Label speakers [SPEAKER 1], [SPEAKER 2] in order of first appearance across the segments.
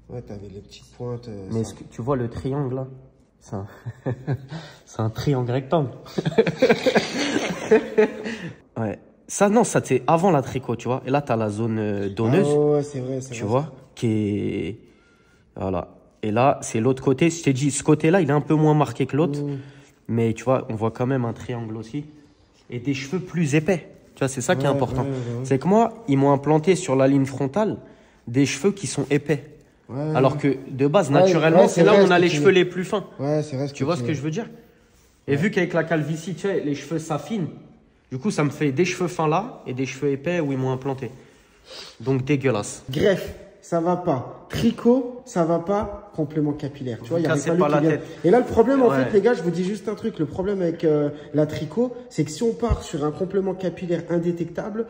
[SPEAKER 1] Ouais, t'avais les petites pointes.
[SPEAKER 2] Mais est-ce que tu vois le triangle là? C'est un... c'est un triangle rectangle. Ouais. Ça, non, ça c'est avant la tricot, tu vois. Et là, t'as la zone donneuse.
[SPEAKER 1] Ah ouais, c'est vrai, c'est vrai.
[SPEAKER 2] Tu vois, qui est... Voilà. Et là, c'est l'autre côté. Je t'ai dit, ce côté-là, il est un peu moins marqué que l'autre. Mais tu vois, on voit quand même un triangle aussi. Et des cheveux plus épais. Tu vois, c'est ça qui est important. C'est que moi, ils m'ont implanté sur la ligne frontale des cheveux qui sont épais. Alors que de base, naturellement, c'est là où on a les cheveux les plus fins.
[SPEAKER 1] Ouais, c'est vrai.
[SPEAKER 2] Tu vois ce que je veux dire? Et vu qu'avec la calvitie, tu sais, les cheveux s'affinent. Du coup, ça me fait des cheveux fins là et des cheveux épais où ils m'ont implanté. Donc dégueulasse.
[SPEAKER 1] Greffe, ça va pas. Tricot, ça va pas. Complément capillaire. Tu vois, il y a
[SPEAKER 2] pas la tête.
[SPEAKER 1] Et là, le problème, en fait, les gars, je vous dis juste un truc. Le problème avec la tricot, c'est que si on part sur un complément capillaire indétectable,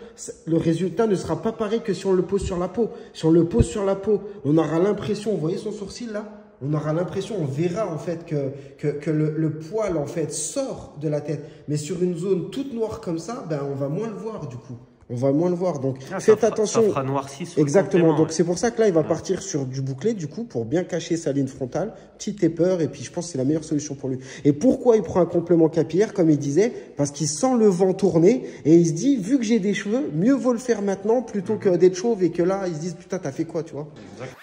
[SPEAKER 1] le résultat ne sera pas pareil que si on le pose sur la peau. Si on le pose sur la peau, on aura l'impression, vous voyez son sourcil là? On aura l'impression, on verra en fait que le poil en fait sort de la tête. Mais sur une zone toute noire comme ça, ben on va moins le voir du coup. On va moins le voir. Donc faites attention.
[SPEAKER 2] Ça fera noirci.
[SPEAKER 1] Exactement. Donc c'est pour ça que là, il va partir sur du bouclé du coup pour bien cacher sa ligne frontale. Petit taper et puis je pense que c'est la meilleure solution pour lui. Et pourquoi il prend un complément capillaire comme il disait? Parce qu'il sent le vent tourner et il se dit, vu que j'ai des cheveux, mieux vaut le faire maintenant plutôt que d'être chauve et que là, ils se disent, putain, t'as fait quoi, tu vois?
[SPEAKER 2] Exact.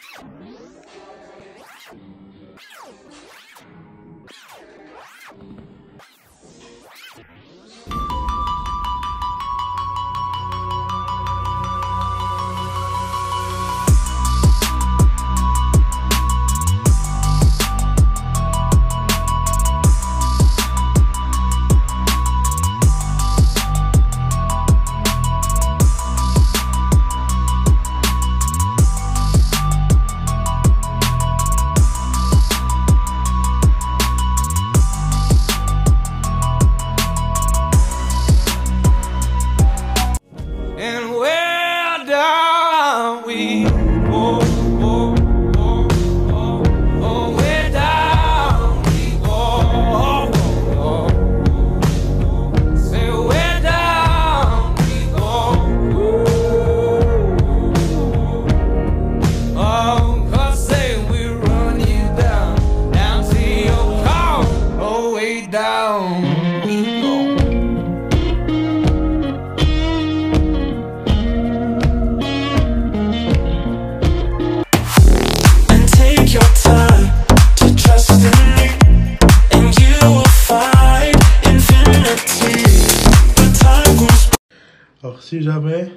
[SPEAKER 3] Alors si jamais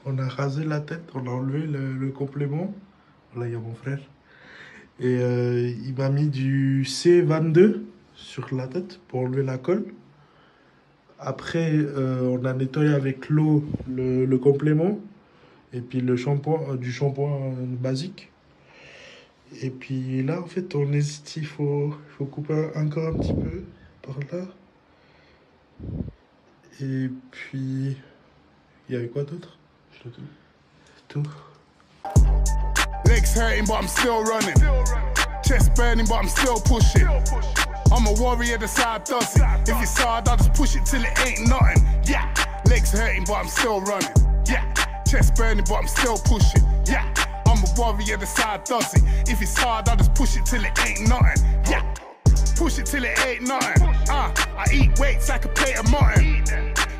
[SPEAKER 3] on a rasé la tête, on a enlevé le complément, là il y a mon frère, et il m'a mis du C22 sur la tête pour enlever la colle. Après on a nettoyé avec l'eau le complément et puis le shampoing, du shampoing basique. Et puis là en fait on hésite, il faut couper encore un petit peu par là. Et puis il y avait quoi d'autre? Tout.
[SPEAKER 4] Legs hurting but I'm still running. Chest burning but I'm still pushing. I'm a warrior, the side does it. If it's hard, I'll just push it till it ain't nothing. Yeah. Legs hurting but I'm still running. Yeah. Chest burning but I'm still pushing. Yeah. I'm a warrior, the side does it. If it's hard, I'll just push it till it ain't nothing. Yeah. Push it till it ain't nothing. I eat weights like a plate of mutton.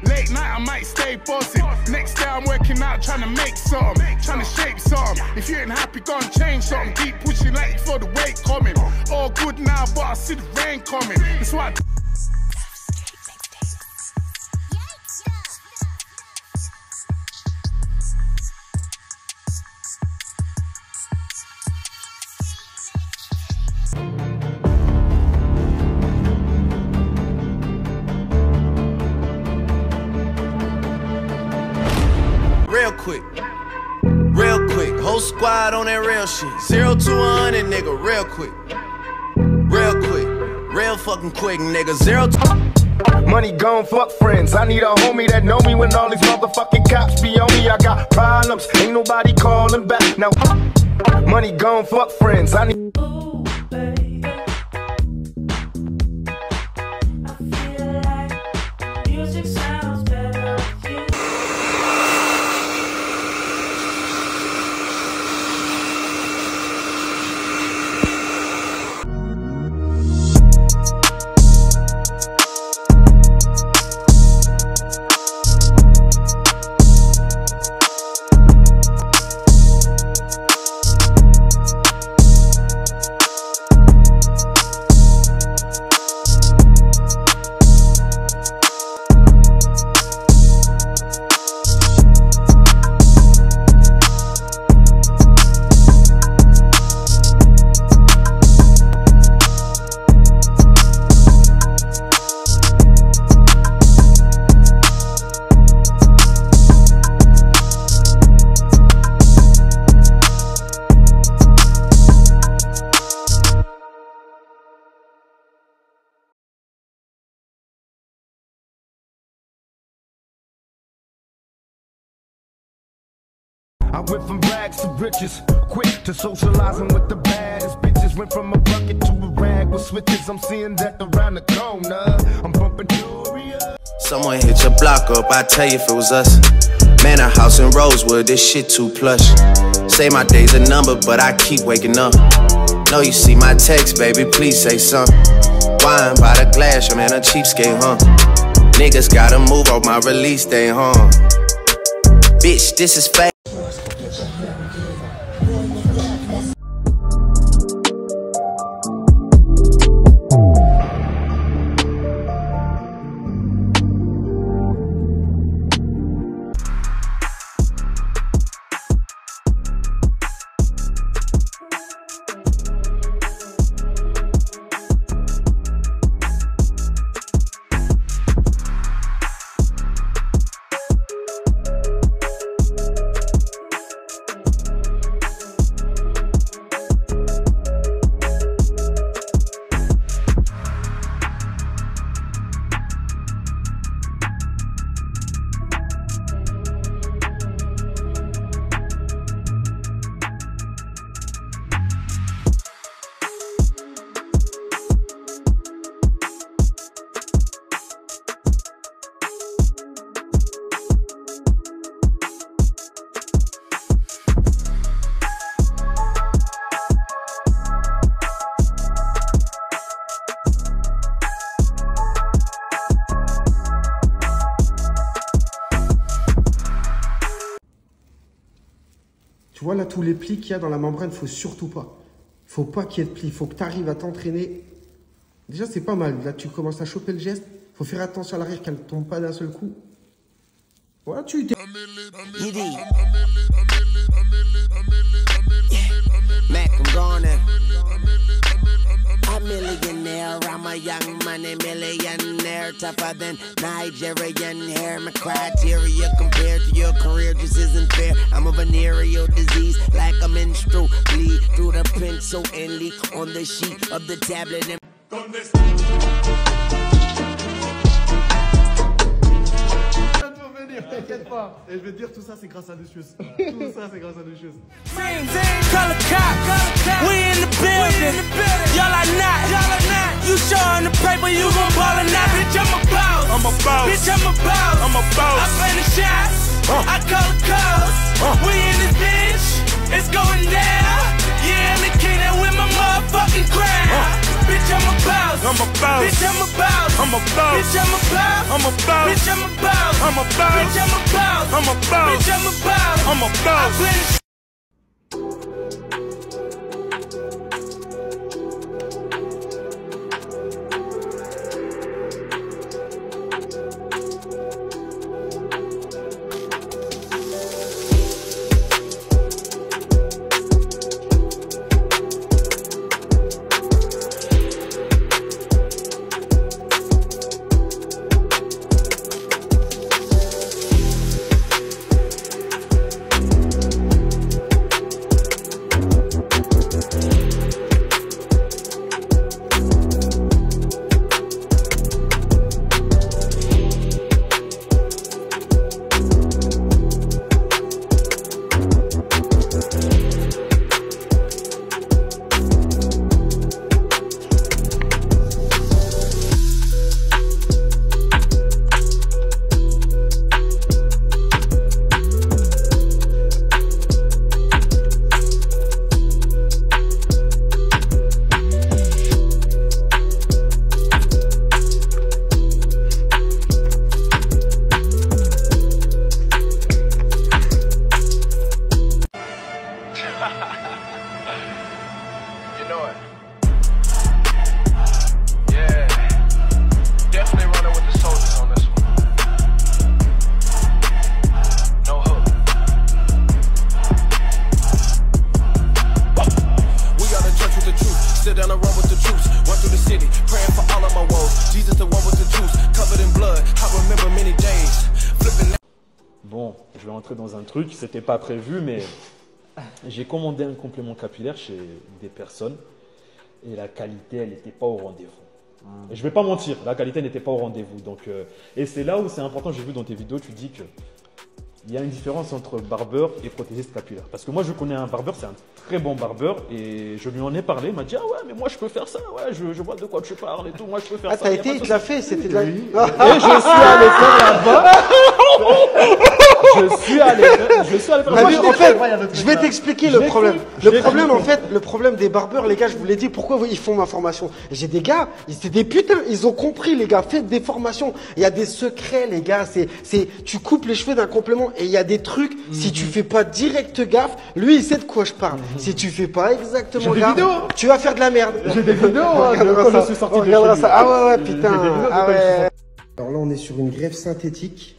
[SPEAKER 4] Late night, I might stay buzzing. Next day, I'm working out, trying to make something, trying to shape something. If you ain't happy, go and change something. Keep pushing like you feel the weight coming. All good now, but I see the rain coming. That's why
[SPEAKER 5] real quick, whole squad on that real shit. 0 to 100, nigga, real quick, real fucking quick, nigga. 0 to
[SPEAKER 6] money gone, fuck friends. I need a homie that know me when all these motherfucking cops be on me. I got problems, ain't nobody calling back. Now, money gone, fuck friends. I need. I went from rags to riches, quick to socializing with the baddest bitches. Went from a bucket to a rag with switches. I'm seeing death around the corner. I'm bumping jewelry.
[SPEAKER 5] Someone hit your block up, I tell you if it was us. Man, a house in Rosewood, this shit too plush. Say my day's a number, but I keep waking up. Know you see my text, baby, please say something. Wine by the glass, your man a cheapskate, huh? Niggas gotta move off my release day, huh? Bitch, this is fake.
[SPEAKER 1] Tu vois là tous les plis qu'il y a dans la membrane, faut surtout pas. Faut pas qu'il y ait de plis, faut que tu arrives à t'entraîner. Déjà c'est pas mal, là tu commences à choper le geste, faut faire attention à l'arrière qu'elle ne tombe pas d'un seul coup. Voilà, tu t'es...
[SPEAKER 7] Mac, I'm gone now. A millionaire, I'm a young money millionaire, tougher than Nigerian hair. My criteria compared to your career just isn't fair. I'm a venereal disease, like a menstrual bleed through the pencil and leak on the sheet of the tablet. And
[SPEAKER 3] T'inquiète pas, et je vais te dire tout ça c'est grâce à deux choses. Tout ça c'est grâce à deux choses.
[SPEAKER 7] Color cop, we in the building. Y'all are not. You showing the paper, you gon' ball or not. Bitch, I'm a boss. Bitch, I'm a boss. I play the shots. I call the calls. We in this bitch. It's going down. Yeah, I'm the king that with my motherfucking crown. Bitch, I'm a boss. Bitch, I'm a boss. Bitch, I'm a boss. Bitch, I'm a boss. Bitch, I'm a boss. Bitch, I'm a boss. I play the
[SPEAKER 8] Bon, je vais rentrer dans un truc, c'était pas prévu, mais j'ai commandé un complément capillaire chez des personnes et la qualité, elle n'était pas au rendez-vous. Et je vais pas mentir, la qualité n'était pas au rendez-vous. Donc, et c'est là où c'est important, j'ai vu dans tes vidéos, tu dis que il y a une différence entre barbeur et prothésiste capillaire. Parce que moi, je connais un barbeur, c'est un très bon barbeur, et je lui en ai parlé. Il m'a dit, ah ouais, mais moi, je peux faire ça, ouais, je vois de quoi tu parles et tout, moi, je peux faire ça.
[SPEAKER 1] Ah, t'as été, il te l'a fait, c'était de la...
[SPEAKER 8] Et je suis allé faire là-bas. Je suis allé faire
[SPEAKER 1] En fait, je vais t'expliquer le problème. Le problème des barbeurs, les gars, je vous l'ai dit, pourquoi ils font ma formation. J'ai des gars, c'est des putains, ils ont compris, les gars, faites des formations. Il y a des secrets, les gars, tu coupes les cheveux d'un complément et il y a des trucs, si tu fais pas direct gaffe, lui, il sait de quoi je parle. Si tu fais pas exactement gaffe, tu vas faire de la merde.
[SPEAKER 8] J'ai des vidéos, quand je suis sorti de chez lui.
[SPEAKER 1] Ah ouais, putain. Ah ouais. Alors là, on est sur une greffe synthétique.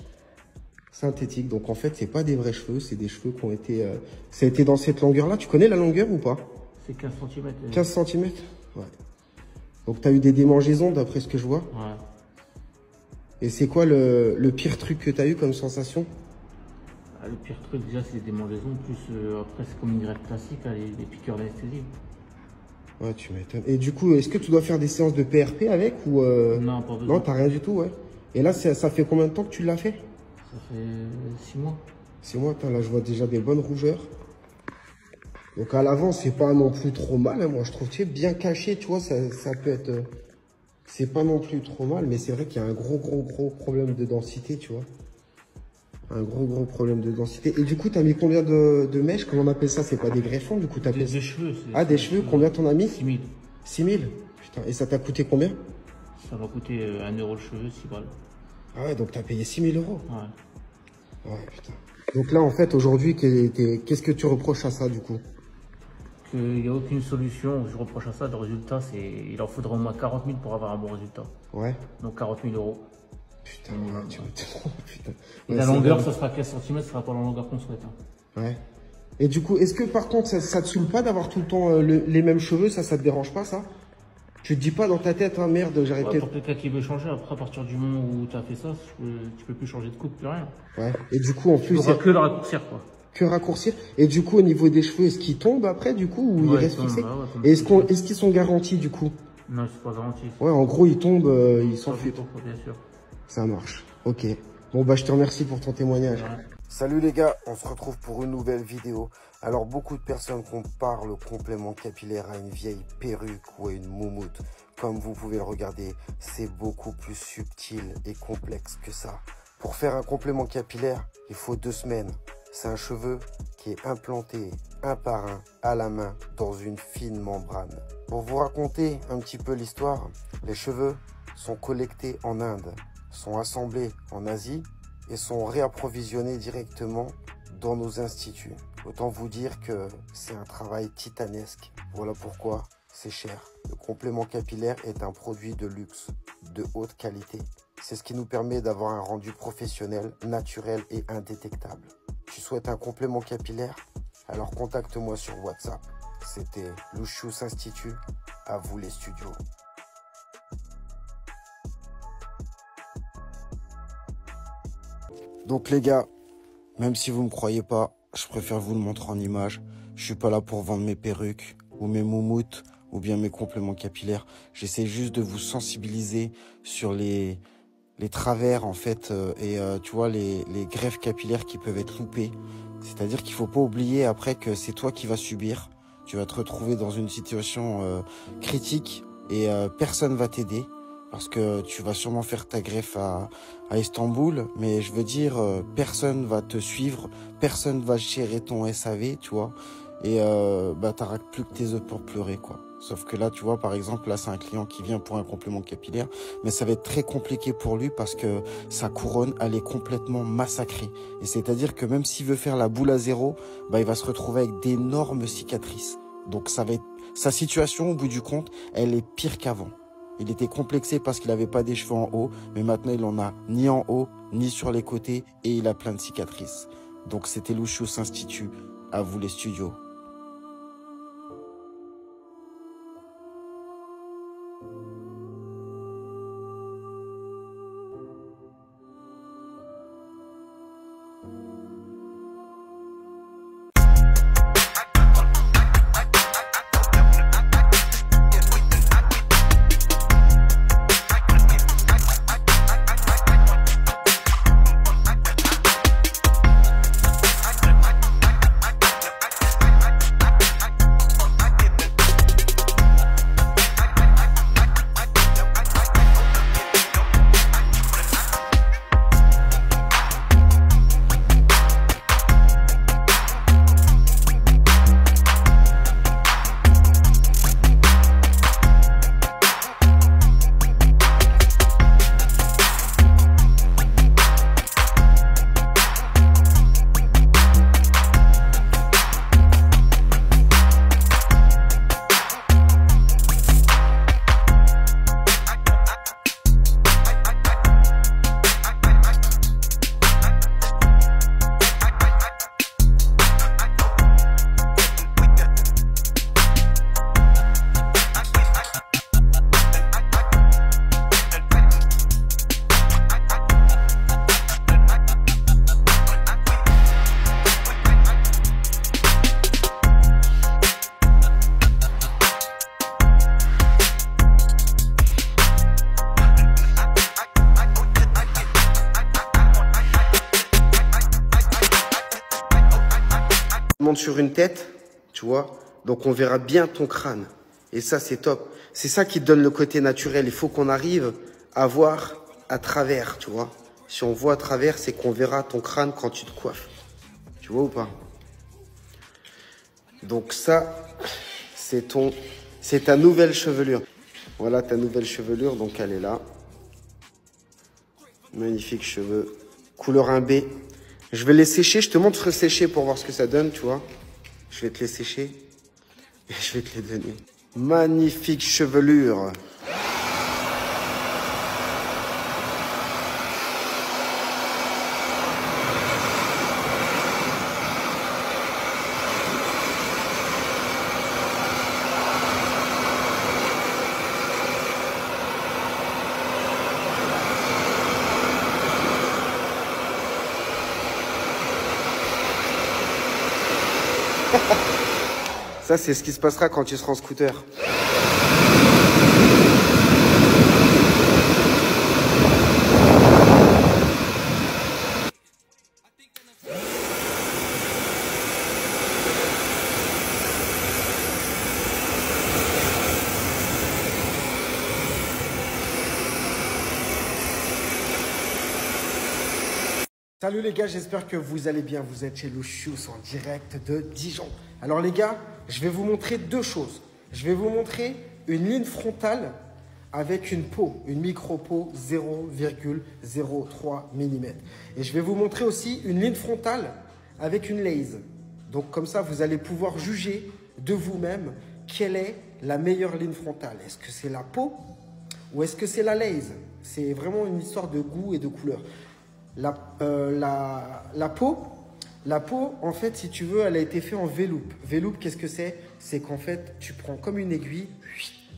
[SPEAKER 1] Donc en fait, c'est pas des vrais cheveux, c'est des cheveux qui ont été... ça a été dans cette longueur-là. Tu connais la longueur ou pas?
[SPEAKER 2] C'est 15 cm.
[SPEAKER 1] 15 cm? Ouais. Donc t'as eu des démangeaisons d'après ce que je vois?
[SPEAKER 2] Ouais.
[SPEAKER 1] Et c'est quoi le pire truc que t'as eu comme sensation?
[SPEAKER 2] Le pire truc, déjà, c'est les démangeaisons. Plus après, c'est comme une greffe classique, les piqûres d'anesthésie.
[SPEAKER 1] Ouais, tu m'étonnes. Et du coup, est-ce que tu dois faire des séances de PRP avec ou
[SPEAKER 2] Non, pas besoin.
[SPEAKER 1] Non, t'as rien du tout, ouais. Et là, ça fait combien de temps que tu l'as fait?
[SPEAKER 2] Ça fait 6 mois.
[SPEAKER 1] 6 mois, là, je vois déjà des bonnes rougeurs. Donc à l'avant, c'est pas non plus trop mal, hein. Moi, je trouve, tu sais, bien caché, tu vois, ça peut être... c'est pas non plus trop mal, mais c'est vrai qu'il y a un gros problème de densité, tu vois. Un gros problème de densité. Et du coup, t'as mis combien de mèches? Comment on appelle ça? C'est pas des greffons, du coup, t'as fait...
[SPEAKER 2] Des cheveux.
[SPEAKER 1] Ah, des cheveux, combien t'en as mis?
[SPEAKER 2] 6 000.
[SPEAKER 1] 6 000? Putain, et ça t'a coûté combien?
[SPEAKER 2] Ça m'a coûté 1 euro le cheveu, 6 balles.
[SPEAKER 1] Ah ouais, donc t'as payé 6 000 euros?
[SPEAKER 2] Ouais.
[SPEAKER 1] Ouais, putain. Donc là, en fait, aujourd'hui, qu'est-ce que tu reproches à ça, du coup?
[SPEAKER 2] Qu'il n'y a aucune solution, je reproche à ça. Le résultat, il en faudrait au moins 40 000 pour avoir un bon résultat.
[SPEAKER 1] Ouais.
[SPEAKER 2] Donc 40 000 euros.
[SPEAKER 1] Putain, tu putain.
[SPEAKER 2] Et
[SPEAKER 1] Ouais,
[SPEAKER 2] la longueur, ça sera 15 cm, ça sera pas la longueur qu'on souhaite. Hein.
[SPEAKER 1] Ouais. Et du coup, est-ce que par contre, ça te saoule pas d'avoir tout le temps les mêmes cheveux? Ça te dérange pas, ça? Tu te dis pas dans ta tête, hein, merde, j'arrête
[SPEAKER 2] Ouais,
[SPEAKER 1] peut-être...
[SPEAKER 2] pour quelqu'un qui veut changer, après, à partir du moment où tu as fait ça, tu peux plus changer de coupe, plus rien.
[SPEAKER 1] Ouais. Et du coup, en plus...
[SPEAKER 2] Tu n'auras que le raccourcir, quoi.
[SPEAKER 1] Que raccourcir. Et du coup, au niveau des cheveux, est-ce qu'ils tombent après, du coup, ou ils restent fixés?
[SPEAKER 2] Bah ouais,
[SPEAKER 1] Et est-ce qu'ils sont garantis, du coup?
[SPEAKER 2] Non, c'est pas garanti.
[SPEAKER 1] Ouais, en gros, ils tombent, ils s'enfuient.
[SPEAKER 2] Bien sûr.
[SPEAKER 1] Ça marche. Ok. Bon, bah, je te remercie pour ton témoignage.
[SPEAKER 2] Ouais.
[SPEAKER 9] Salut les gars, on se retrouve pour une nouvelle vidéo. Alors beaucoup de personnes comparent le complément capillaire à une vieille perruque ou à une moumoute. Comme vous pouvez le regarder, c'est beaucoup plus subtil et complexe que ça. Pour faire un complément capillaire, il faut 2 semaines. C'est un cheveu qui est implanté un par un à la main dans une fine membrane. Pour vous raconter un petit peu l'histoire, les cheveux sont collectés en Inde, sont assemblés en Asie et sont réapprovisionnés directement dans nos instituts. Autant vous dire que c'est un travail titanesque. Voilà pourquoi c'est cher. Le complément capillaire est un produit de luxe, de haute qualité. C'est ce qui nous permet d'avoir un rendu professionnel, naturel et indétectable. Tu souhaites un complément capillaire? Alors contacte-moi sur WhatsApp. C'était Lucius Institut. À vous les studios. Donc les gars, même si vous me croyez pas, je préfère vous le montrer en image. Je suis pas là pour vendre mes perruques ou mes moumoutes ou bien mes compléments capillaires. J'essaie juste de vous sensibiliser sur les travers en fait tu vois les greffes capillaires qui peuvent être loupées. C'est-à-dire qu'il faut pas oublier après que c'est toi qui vas subir. Tu vas te retrouver dans une situation critique et personne va t'aider. Parce que tu vas sûrement faire ta greffe à Istanbul, mais je veux dire, personne va te suivre, personne va gérer ton SAV, tu vois, et t'auras plus que tes œufs pour pleurer, quoi. Sauf que là, tu vois, par exemple, là, c'est un client qui vient pour un complément capillaire, mais ça va être très compliqué pour lui parce que sa couronne, elle est complètement massacrée. Et c'est-à-dire que même s'il veut faire la boule à zéro, il va se retrouver avec d'énormes cicatrices. Donc ça va être, sa situation, au bout du compte, elle est pire qu'avant. Il était complexé parce qu'il n'avait pas des cheveux en haut, mais maintenant il en a ni en haut, ni sur les côtés, et il a plein de cicatrices. Donc c'était Lucius Institut, à vous les studios.
[SPEAKER 1] monte sur une tête, tu vois. Donc, on verra bien ton crâne. Et ça, c'est top. C'est ça qui te donne le côté naturel. Il faut qu'on arrive à voir à travers, tu vois. Si on voit à travers, c'est qu'on verra ton crâne quand tu te coiffes. Tu vois ou pas? Donc ça, c'est ta nouvelle chevelure. Voilà ta nouvelle chevelure, donc elle est là. Magnifique cheveux. Couleur 1B. Je vais les sécher, je te montre sécher pour voir ce que ça donne, tu vois. Je vais te les sécher et je vais te les donner. Magnifique chevelure. Ça, c'est ce qui se passera quand tu seras en scooter. Salut les gars, j'espère que vous allez bien. Vous êtes chez Lucius en direct de Dijon. Alors les gars, je vais vous montrer deux choses. Je vais vous montrer une ligne frontale avec une peau, une micro-peau 0,03 mm. Et je vais vous montrer aussi une ligne frontale avec une laze. Donc comme ça, vous allez pouvoir juger de vous-même quelle est la meilleure ligne frontale. Est-ce que c'est la peau ou est-ce que c'est la laze? C'est vraiment une histoire de goût et de couleur. La peau, en fait, si tu veux, elle a été faite en V-loop. V-loop, qu'est-ce que c'est? C'est qu'en fait, tu prends comme une aiguille,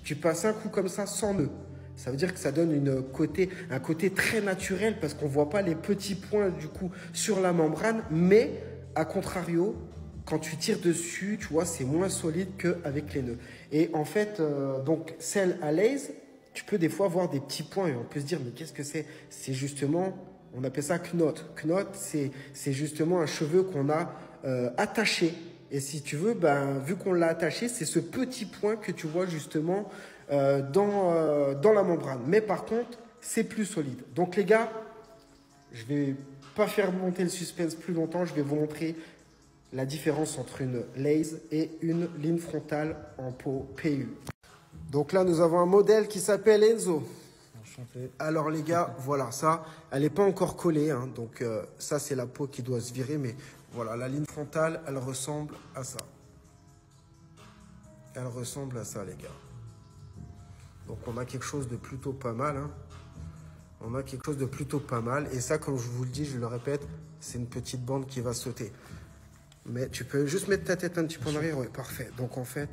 [SPEAKER 1] tu passes un coup comme ça sans nœud. Ça veut dire que ça donne un côté très naturel parce qu'on ne voit pas les petits points du coup sur la membrane. Mais, à contrario, quand tu tires dessus, tu vois, c'est moins solide qu'avec les nœuds. Et en fait, donc, celle à l'aise, tu peux des fois voir des petits points et on peut se dire, mais qu'est-ce que c'est? C'est justement... On appelle ça knot. Knot, c'est justement un cheveu qu'on a attaché. Et si tu veux, vu qu'on l'a attaché, c'est ce petit point que tu vois justement dans la membrane. Mais par contre, c'est plus solide. Donc les gars, je ne vais pas faire monter le suspense plus longtemps. Je vais vous montrer la différence entre une laze et une ligne frontale en peau PU. Donc là, nous avons un modèle qui s'appelle Enzo. Alors les gars, voilà, ça, elle n'est pas encore collée, hein, donc ça c'est la peau qui doit se virer, mais voilà, la ligne frontale, elle ressemble à ça. Elle ressemble à ça les gars. Donc on a quelque chose de plutôt pas mal, hein. On a quelque chose de plutôt pas mal, et ça, comme je vous le dis, je le répète, c'est une petite bande qui va sauter. Mais tu peux juste mettre ta tête un petit peu en arrière, ouais, parfait. Donc en fait...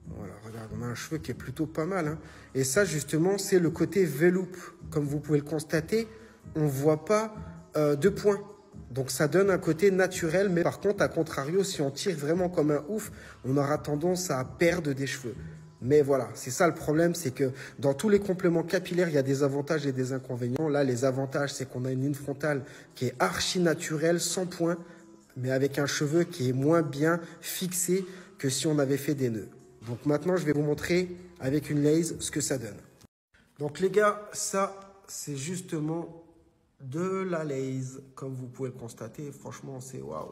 [SPEAKER 1] Voilà, regarde, on a un cheveu qui est plutôt pas mal, hein. Et ça, justement, c'est le côté V-loop. Comme vous pouvez le constater, on ne voit pas de points. Donc, ça donne un côté naturel. Mais par contre, à contrario, si on tire vraiment comme un ouf, on aura tendance à perdre des cheveux. Mais voilà, c'est ça le problème, c'est que dans tous les compléments capillaires, il y a des avantages et des inconvénients. Là, les avantages, c'est qu'on a une ligne frontale qui est archi naturelle, sans points, mais avec un cheveu qui est moins bien fixé que si on avait fait des nœuds. Donc maintenant, je vais vous montrer avec une laze ce que ça donne. Donc les gars, ça, c'est justement de la laze. Comme vous pouvez le constater, franchement, c'est waouh.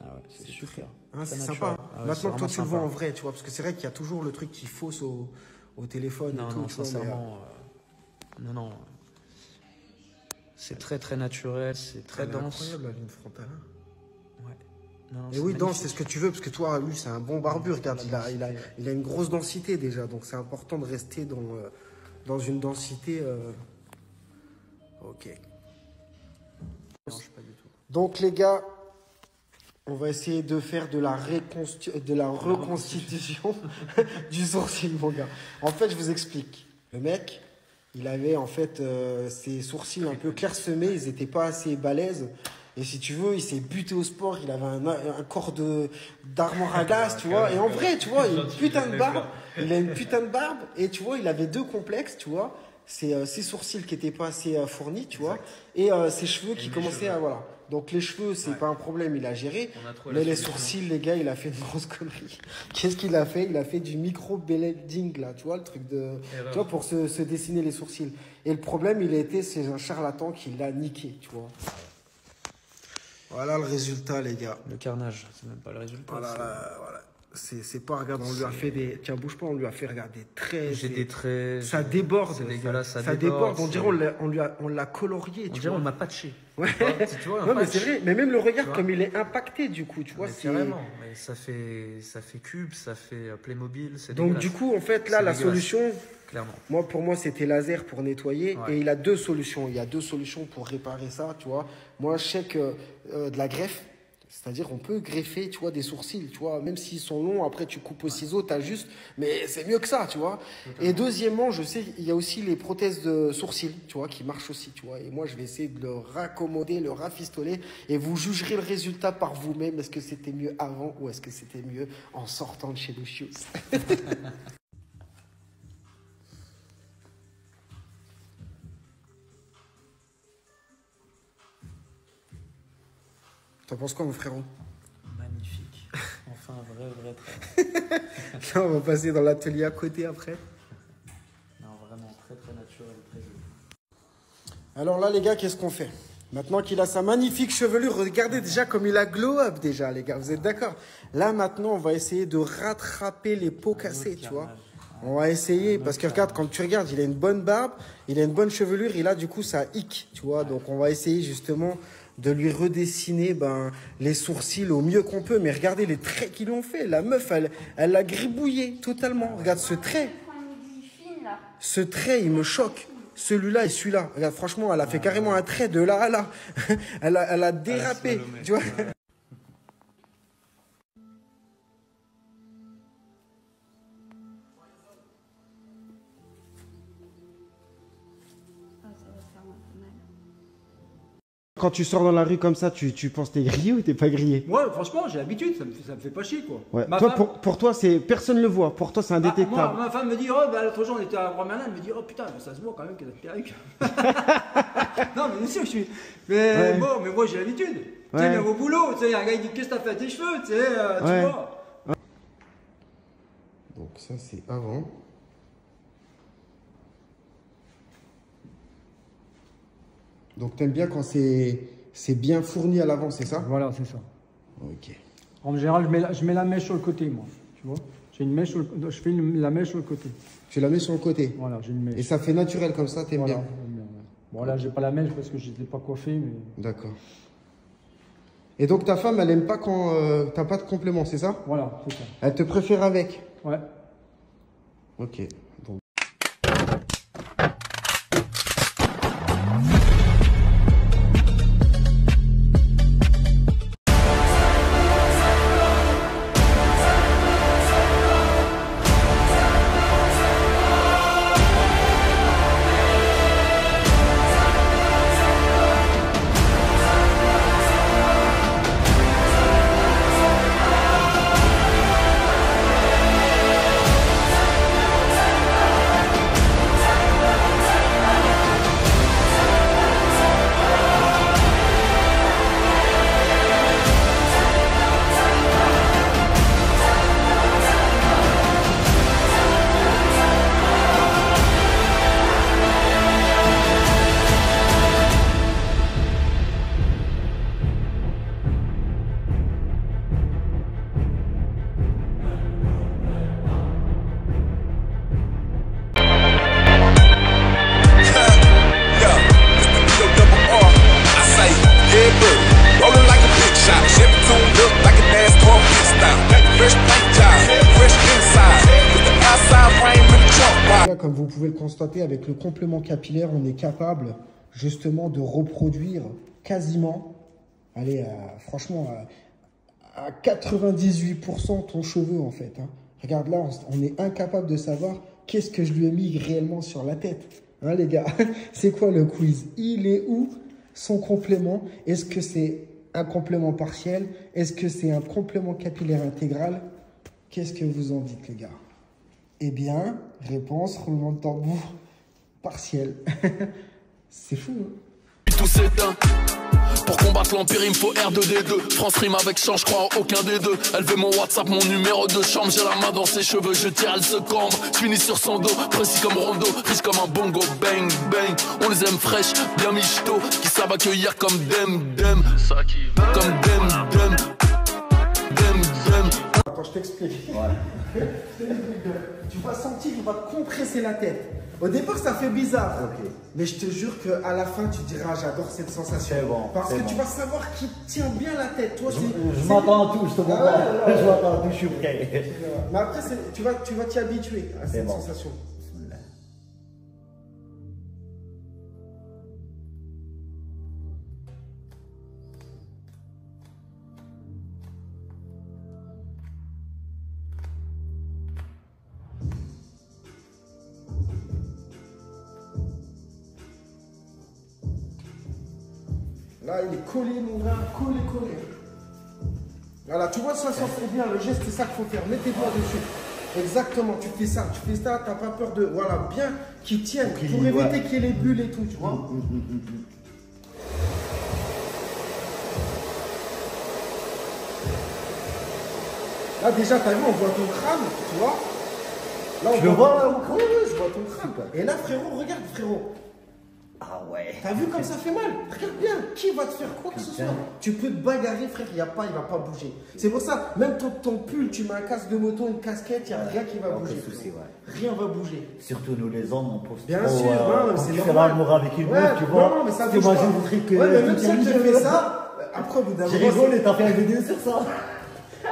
[SPEAKER 8] Ah ouais, c'est super.
[SPEAKER 1] Hein, c'est sympa. Ah ouais, maintenant que toi, tu le vois en vrai, tu vois, parce que c'est vrai qu'il y a toujours le truc qui fausse au téléphone.
[SPEAKER 8] Non,
[SPEAKER 1] et tout,
[SPEAKER 8] non, sincèrement, non. C'est très, très naturel, c'est très dense.
[SPEAKER 1] C'est incroyable, la ligne frontale. Hein.
[SPEAKER 8] Ouais. Non,
[SPEAKER 1] et oui, dense, c'est ce que tu veux, parce que toi, lui, c'est un bon barbu. Regarde, il a une grosse densité déjà, donc c'est important de rester dans une densité. Ok. Non, pas du tout. Donc les gars, on va essayer de faire de la reconstitution du sourcil, mon gars. En fait, je vous explique. Le mec, il avait en fait ses sourcils un peu clairsemés, ils n'étaient pas assez balèzes. Et si tu veux, il s'est buté au sport, il avait un corps d'armoire à glace, tu vois. Et en vrai, tu vois, il a une putain de barbe. Il a une putain de barbe. Et tu vois, il avait deux complexes, tu vois. C'est ses sourcils qui n'étaient pas assez fournis, tu vois. Et ses cheveux qui commençaient à... Voilà. Donc les cheveux, c'est pas un problème, il a géré. Mais les sourcils, les gars, il a fait une grosse connerie. Qu'est-ce qu'il a fait? Il a fait du micro-blending, là, tu vois, le truc de... Tu vois, pour se dessiner les sourcils. Et le problème, c'est un charlatan qui l'a niqué, tu vois. Voilà le résultat, les gars.
[SPEAKER 8] Le carnage, c'est même pas le résultat.
[SPEAKER 1] Voilà. C'est pas, regarde, on lui a fait des... Tiens, bouge pas, on lui a fait, regarde, des traits.
[SPEAKER 8] J'ai des traits.
[SPEAKER 1] Ça déborde.
[SPEAKER 8] C'est dégueulasse,
[SPEAKER 1] ça déborde. On dirait on l'a colorié, tu vois.
[SPEAKER 8] On dirait on m'a patché.
[SPEAKER 1] Ouais,
[SPEAKER 8] tu vois,
[SPEAKER 1] ouais mais c'est vrai. Mais même le regard, comme il est impacté, du coup, tu vois.
[SPEAKER 8] Carrément, mais ça fait cube, ça fait Playmobil.
[SPEAKER 1] Donc, du coup, en fait, là, la solution...
[SPEAKER 8] Clairement.
[SPEAKER 1] Pour moi, c'était laser pour nettoyer. Ouais. Et il a deux solutions. Il y a deux solutions pour réparer ça, tu vois. Moi, je sais que de la greffe, c'est-à-dire on peut greffer, tu vois, des sourcils, tu vois. Même s'ils sont longs, après tu coupes au ciseau, t'ajustes. Mais c'est mieux que ça, tu vois. Et deuxièmement, je sais, il y a aussi les prothèses de sourcils, tu vois, qui marchent aussi, tu vois. Et moi, je vais essayer de le raccommoder, le rafistoler. Et vous jugerez le résultat par vous-même. Est-ce que c'était mieux avant ou est-ce que c'était mieux en sortant de chez Lucius? T'en penses quoi, mon frérot?
[SPEAKER 8] Magnifique. Enfin, un vrai trait.
[SPEAKER 1] Là, on va passer dans l'atelier à côté après.
[SPEAKER 8] Non, vraiment, très naturel, très joli.
[SPEAKER 1] Alors là, les gars, qu'est-ce qu'on fait? Maintenant qu'il a sa magnifique chevelure, regardez déjà comme il a glow up déjà, les gars. Vous êtes d'accord? Là, maintenant, on va essayer de rattraper les pots cassés, tu vois. On va essayer, parce que regarde, quand tu regardes, il a une bonne barbe, il a une bonne chevelure, et là, du coup, ça hic, tu vois. Donc, on va essayer justement de lui redessiner les sourcils au mieux qu'on peut. Mais regardez les traits qu'ils ont fait. La meuf, elle l'a gribouillé totalement. Regarde ce trait. Ce trait, il me choque. Celui-là et celui-là. Regarde, franchement, elle a fait carrément un trait de là à là. elle a dérapé, tu vois. Quand tu sors dans la rue comme ça, tu penses t'es grillé ou t'es pas grillé?
[SPEAKER 10] Ouais, franchement, j'ai l'habitude, ça me fait pas chier, quoi.
[SPEAKER 1] Ouais. Toi, femme... pour toi, personne le voit. Pour toi, c'est indétectable.
[SPEAKER 10] Moi, ma femme me dit, oh, l'autre jour, on était à Roi-Merlin, elle me dit, oh putain, mais ça se voit quand même qu'elle a une perruque. Non, mais bien sûr, je suis. Mais bon, mais moi, j'ai l'habitude. Tu sais, même au boulot, tu sais, un gars, il dit, qu'est-ce que t'as fait à tes cheveux, tu sais, tu vois.
[SPEAKER 1] Donc, ça, c'est avant. Donc, t'aimes bien quand c'est bien fourni à l'avant, c'est ça?
[SPEAKER 10] Voilà, c'est ça.
[SPEAKER 1] Ok.
[SPEAKER 10] En général, je mets la mèche sur le côté, moi. Tu vois? J'ai une mèche je fais la mèche sur le côté.
[SPEAKER 1] Tu la mets sur le côté?
[SPEAKER 10] Voilà, j'ai une mèche.
[SPEAKER 1] Et ça fait naturel comme ça, t'aimes bien?
[SPEAKER 10] Bon, là, j'ai pas la mèche parce que je ne l'ai pas coiffé, mais...
[SPEAKER 1] D'accord. Et donc, ta femme, elle aime pas quand t'as pas de complément, c'est ça?
[SPEAKER 10] Voilà, c'est ça.
[SPEAKER 1] Elle te préfère avec?
[SPEAKER 10] Ouais.
[SPEAKER 1] Ok. Donc... Comme vous pouvez le constater, avec le complément capillaire, on est capable justement de reproduire quasiment, allez, franchement, à 98% ton cheveu en fait. Hein. Regarde là, on est incapable de savoir qu'est-ce que je lui ai mis réellement sur la tête. Hein, les gars, c'est quoi le quiz? Il est où son complément? Est-ce que c'est un complément partiel? Est-ce que c'est un complément capillaire intégral? Qu'est-ce que vous en dites, les gars? Eh bien, réponse, roulement de tambour, partiel. C'est fou, hein?
[SPEAKER 11] tout s'éteint. Pour combattre l'empire, il me faut R2D2. France rime avec change, je crois en aucun des deux. Elle veut mon WhatsApp, mon numéro de chambre. J'ai la main dans ses cheveux, je tire, elle se cambre. Finis sur son dos, précis comme Rondo, riche comme un bongo, bang bang. On les aime fraîches, bien michto, qui savent accueillir comme dem dem. Comme dem dem. Dem dem.
[SPEAKER 1] Attends, je t'explique. Ouais. Tu vas sentir qu'il va te compresser la tête. Au départ, ça fait bizarre. Okay. Mais je te jure qu'à la fin, tu diras j'adore cette sensation.
[SPEAKER 12] Bon,
[SPEAKER 1] parce que tu vas savoir qu'il tient bien la tête. Toi,
[SPEAKER 12] je m'attends à tout, je te comprends. Je m'attends à tout, je suis prêt.
[SPEAKER 1] Mais après, tu vas t'y habituer à cette sensation. Là, il est collé, mon gars, collé. Voilà, tu vois, ça fait bien. Le geste, c'est ça qu'il faut faire. Mets tes doigts dessus. Exactement, tu fais ça, t'as pas peur de. Voilà, bien qu'ils tiennent pour éviter qu'il y ait les bulles et tout, tu vois. Là, déjà, t'as vu, on voit ton crâne, tu vois. Là, on voit mon crâne. Oui, je vois ton crâne. Et là, frérot, regarde, frérot.
[SPEAKER 12] Ah ouais.
[SPEAKER 1] T'as vu comme ça fait mal? Regarde bien, qui va te faire quoi que ce soit? Tu peux te bagarrer, frère, il va pas bouger. C'est pour ça, même ton pull, tu mets un casque de moto, une casquette, il n'y a rien qui va bouger. Rien va bouger.
[SPEAKER 12] Surtout nous les hommes, on pose
[SPEAKER 1] bien sûr, c'est
[SPEAKER 12] normal. L'amour avec une meuf, tu vois.
[SPEAKER 1] Non, mais ça bouge pas. Ouais, mais même si elle te fait ça, après, au bout d'un moment.
[SPEAKER 12] J'ai rigolé, t'as fait un vidéo sur ça.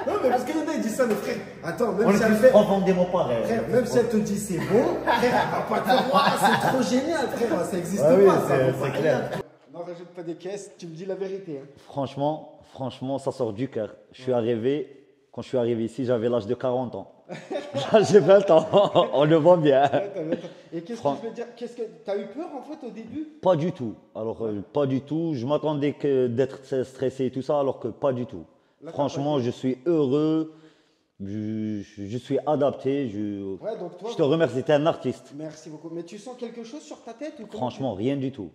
[SPEAKER 1] Non, mais parce qu'il y en a qui disent ça, mais frère, attends, même
[SPEAKER 12] si elle fait. Profondément pareil.
[SPEAKER 1] Frère, même si elle te dit c'est bon, frère, elle va pas te dire, c'est trop génial, frère, ça existe pas.
[SPEAKER 12] C'est clair.
[SPEAKER 1] Non, rajoute pas des caisses, tu me dis la vérité. Hein.
[SPEAKER 12] Franchement, ça sort du cœur. Quand je suis arrivé ici, j'avais l'âge de 40 ans. Là, j'ai 20 ans, on le voit bien.
[SPEAKER 1] Et qu'est-ce que je veux dire? T'as eu peur en fait au début?
[SPEAKER 12] Pas du tout. Alors, pas du tout. Je m'attendais d'être stressé et tout ça, alors que pas du tout. Là, franchement, je suis heureux, je suis adapté, je te remercie, tu es un artiste.
[SPEAKER 1] Merci beaucoup. Mais tu sens quelque chose sur ta tête ou
[SPEAKER 12] franchement, rien du tout.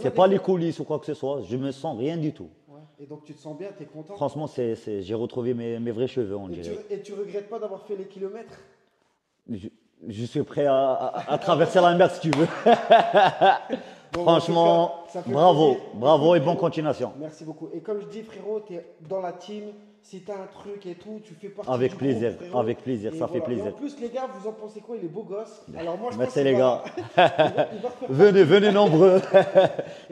[SPEAKER 12] C'est pas les coulisses ou quoi que ce soit, je me sens rien du tout.
[SPEAKER 1] Ouais. Et donc tu te sens bien, tu es content?
[SPEAKER 12] Franchement, j'ai retrouvé mes vrais cheveux, on dirait.
[SPEAKER 1] Et tu regrettes pas d'avoir fait les kilomètres?
[SPEAKER 12] Je suis prêt à traverser la mer si tu veux. Bon, franchement, bravo et bonne continuation.
[SPEAKER 1] Merci beaucoup. Et comme je dis, frérot, tu es dans la team. Si tu as un truc et tout, tu fais partie
[SPEAKER 12] avec
[SPEAKER 1] du
[SPEAKER 12] plaisir,
[SPEAKER 1] groupe,
[SPEAKER 12] avec plaisir, ça fait plaisir.
[SPEAKER 1] Et en plus, les gars, vous en pensez quoi? Il est beau gosse. Alors moi, je
[SPEAKER 12] merci les gars. Venez nombreux.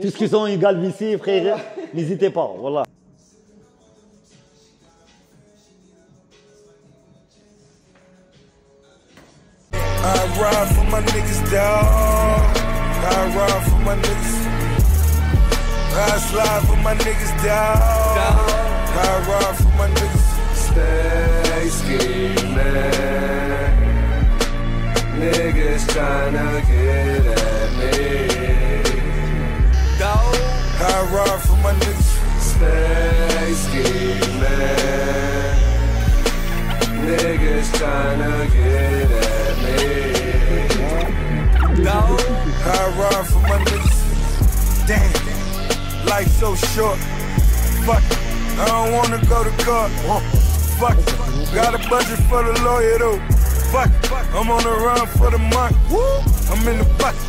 [SPEAKER 12] Tous qui sont égales ici, frère, n'hésitez pas. Voilà.
[SPEAKER 13] I ride for my niggas, dawg. I ride for my niggas. I slide for my niggas, dawg. I ride for my niggas.
[SPEAKER 14] Stay scheming. Niggas tryna get at me.
[SPEAKER 13] Dawg. I ride for my niggas.
[SPEAKER 14] Stay scheming. Niggas tryna get at me.
[SPEAKER 13] Dawg. I ride for my niggas. Damn, life so short. Fuck it, I don't wanna go to court. Fuck it, got a budget for the lawyer though. Fuck it, I'm on the run for the month. I'm in the bucket,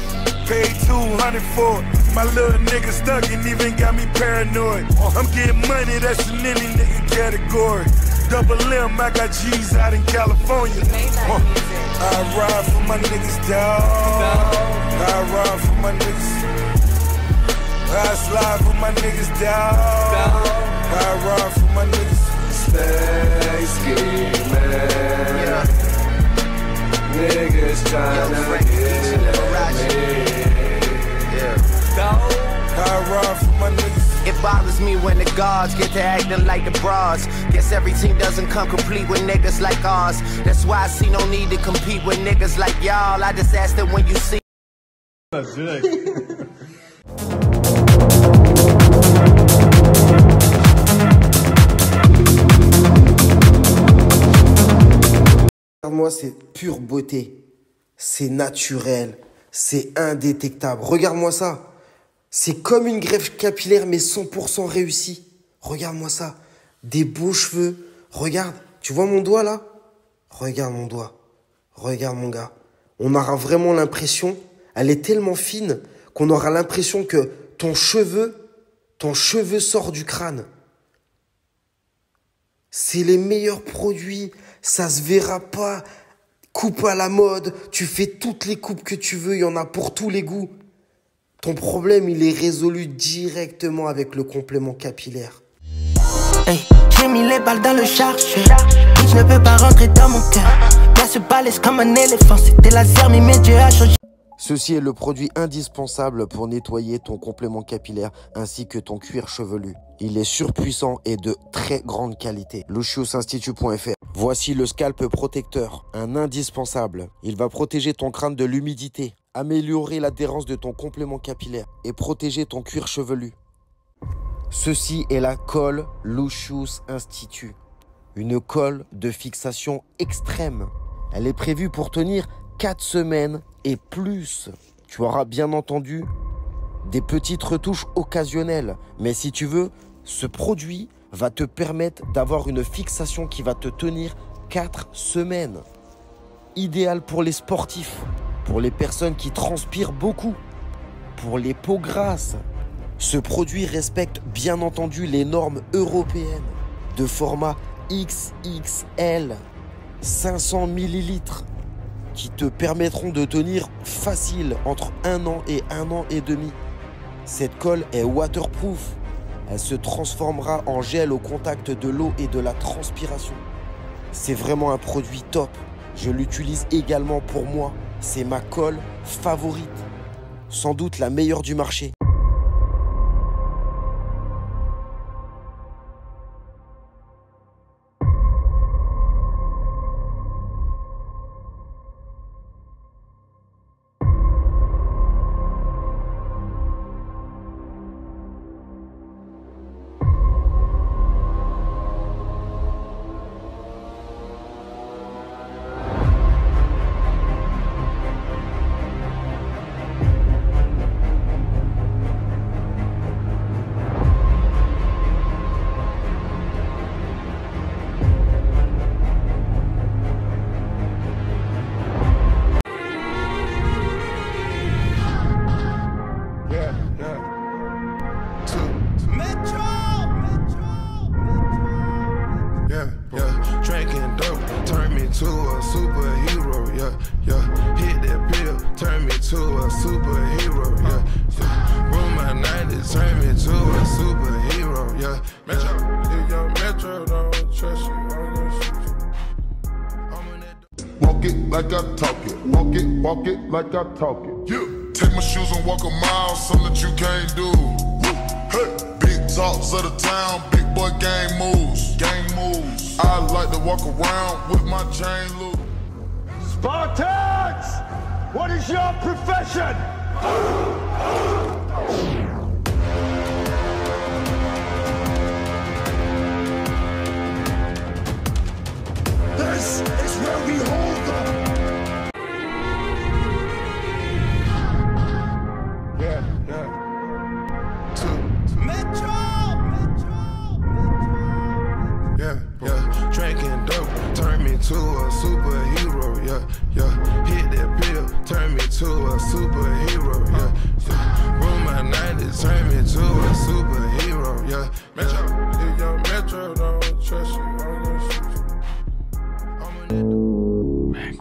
[SPEAKER 13] paid 200 for it. My little nigga stuck and even got me paranoid. I'm getting money, that's in any nigga category. Double M, I got G's out in California. I ride for my niggas, dawg. I ride for my niggas. I slide for my niggas, dawg. I ride for my niggas.
[SPEAKER 14] Stay scheming. Niggas tryna get at me.
[SPEAKER 13] I ride for my niggas.
[SPEAKER 15] It bothers me when the guards get to acting like the bras. Guess every team doesn't come complete with niggas like ours. That's why I see no need to compete with niggas like y'all. I just ask that when you see.
[SPEAKER 1] Regarde-moi, c'est pure beauté. C'est naturel. C'est indétectable. Regarde-moi ça. C'est comme une greffe capillaire, mais 100% réussie. Regarde-moi ça. Des beaux cheveux. Regarde, tu vois mon doigt là? Regarde mon doigt. Regarde mon gars. On aura vraiment l'impression, elle est tellement fine, qu'on aura l'impression que ton cheveu sort du crâne. C'est les meilleurs produits. Ça se verra pas. Coupe à la mode. Tu fais toutes les coupes que tu veux. Il y en a pour tous les goûts. Ton problème, il est résolu directement avec le complément capillaire.
[SPEAKER 16] Hey, j'ai mis les balles dans le chargeur. Je ne peux pas rentrer dans mon cœur. Là, ce balèze comme un éléphant. C'était laser, mais mes dieux a changé.
[SPEAKER 9] Ceci est le produit indispensable pour nettoyer ton complément capillaire ainsi que ton cuir chevelu. Il est surpuissant et de très grande qualité. LuciusInstitut.fr. Voici le Scalp Protecteur, un indispensable. Il va protéger ton crâne de l'humidité, améliorer l'adhérence de ton complément capillaire et protéger ton cuir chevelu. Ceci est la colle Lucius Institut. Une colle de fixation extrême. Elle est prévue pour tenir 4 semaines et plus. Tu auras bien entendu des petites retouches occasionnelles. Mais si tu veux, ce produit va te permettre d'avoir une fixation qui va te tenir 4 semaines. Idéal pour les sportifs, pour les personnes qui transpirent beaucoup, pour les peaux grasses. Ce produit respecte bien entendu les normes européennes de format XXL, 500 ml, qui te permettront de tenir facile entre 1 an et 1 an et demi. Cette colle est waterproof. Elle se transformera en gel au contact de l'eau et de la transpiration. C'est vraiment un produit top. Je l'utilise également pour moi. C'est ma colle favorite. Sans doute la meilleure du marché.
[SPEAKER 17] to a superhero, yeah, yeah. Hit that pill, turn me to a superhero, yeah, yeah. Roll my 90s, turn me to a superhero, yeah. Metro, if your Metro don't trust you, I'm gonna shoot you.
[SPEAKER 18] Walk it like I talk it, walk it like I talk it.
[SPEAKER 17] Yeah. Take my shoes and walk a mile, something that you can't do. Hey, big talks of the town, big boy game moves, game moves. I like to walk around with my chain loose.
[SPEAKER 19] Spartans, what is your profession?
[SPEAKER 17] This is where we hold them.
[SPEAKER 19] Yeah, yeah.
[SPEAKER 17] Yeah, yeah. Drinking dope, turn me to a superhero. Yeah, yeah. Hit that pill, turn me to a superhero. Yeah, yeah. Roll my 90s, turn me to a superhero. Yeah, Metro, if your Metro don't trust you, I'm gonna shoot you.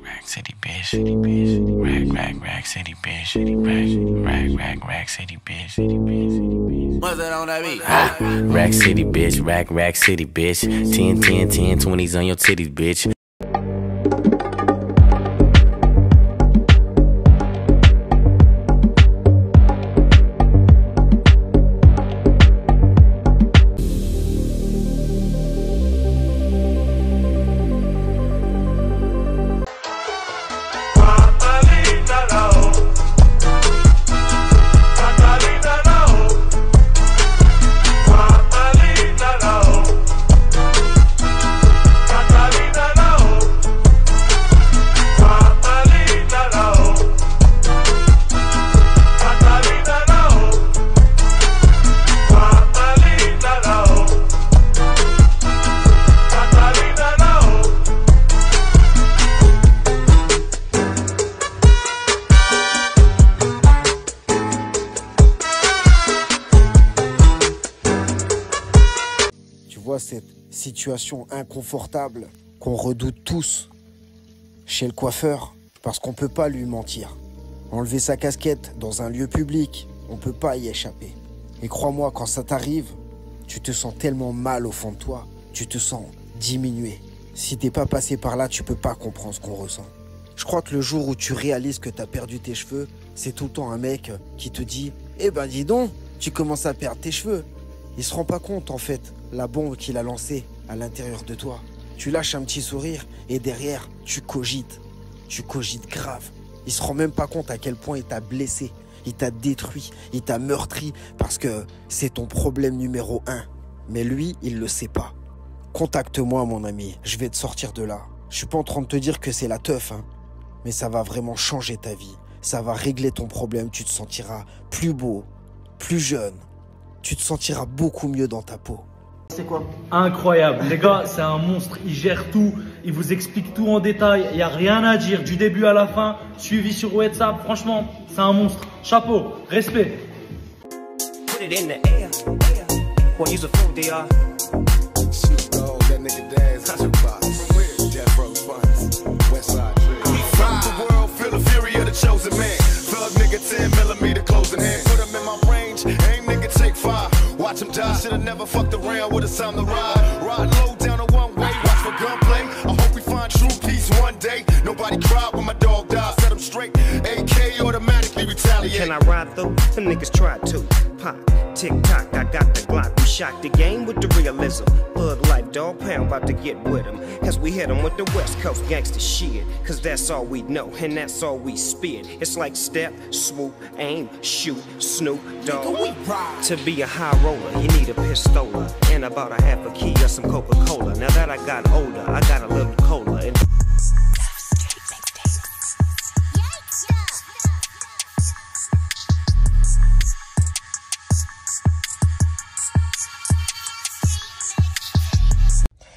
[SPEAKER 20] Rack city bitch, city bitch. Rack city bitch, city bitch. Rack city bitch, city bitch, city bitch.
[SPEAKER 15] What's that on that beat?
[SPEAKER 20] Rack city bitch, rack city bitch. 10, 10, 10, 20s on your titties, bitch.
[SPEAKER 9] cette situation inconfortable qu'on redoute tous chez le coiffeur, parce qu'on ne peut pas lui mentir. Enlever sa casquette dans un lieu public, on ne peut pas y échapper. Et crois-moi, quand ça t'arrive, tu te sens tellement mal au fond de toi, tu te sens diminué. Si t'es pas passé par là, tu peux pas comprendre ce qu'on ressent. Je crois que le jour où tu réalises que t'as perdu tes cheveux, c'est tout le temps un mec qui te dit « Eh ben dis donc, tu commences à perdre tes cheveux ». Il se rend pas compte en fait, la bombe qu'il a lancée à l'intérieur de toi. Tu lâches un petit sourire et derrière, tu cogites. Tu cogites grave. Il se rend même pas compte à quel point il t'a blessé. Il t'a détruit, il t'a meurtri parce que c'est ton problème numéro 1. Mais lui, il le sait pas. Contacte-moi mon ami, je vais te sortir de là. Je suis pas en train de te dire que c'est la teuf, hein. Mais ça va vraiment changer ta vie. Ça va régler ton problème, tu te sentiras plus beau, plus jeune. Tu te sentiras beaucoup mieux dans ta peau.
[SPEAKER 8] C'est quoi? Incroyable, les gars, c'est un monstre, il gère tout, il vous explique tout en détail, il n'y a rien à dire du début à la fin, suivi sur WhatsApp, franchement, c'est un monstre. Chapeau, respect.
[SPEAKER 15] Put it in the air. Well, use a fool, DR.
[SPEAKER 13] Snoop Dogg, that nigga dance, how's your box? From where? Death Row Funds, Westside Trail. We from the world, feel the fury of the chosen man. Thug nigga, 10mm closing hand. Put him in my range, aim nigga, take 5. Watch him die, should've never fucked around with a time to ride. Ride low down a one way, watch for gunplay. I hope we find true peace one day. Nobody cried when my dog died, set him straight. AK automatically retaliate.
[SPEAKER 15] Can I ride through? Them niggas tried to. Pop, tick tock, I got the Glock. We shot the game with the realism. Thug life, dog pound, about to get with him. As we hit him with the West Coast gangster shit. Cause that's all we know, and that's all we spit. It's like step, swoop, aim, shoot, Snoop Dogg. To be a high roller, you need a pistola. And about a half a key of some Coca-Cola. Now that I got older, I got a little cola. And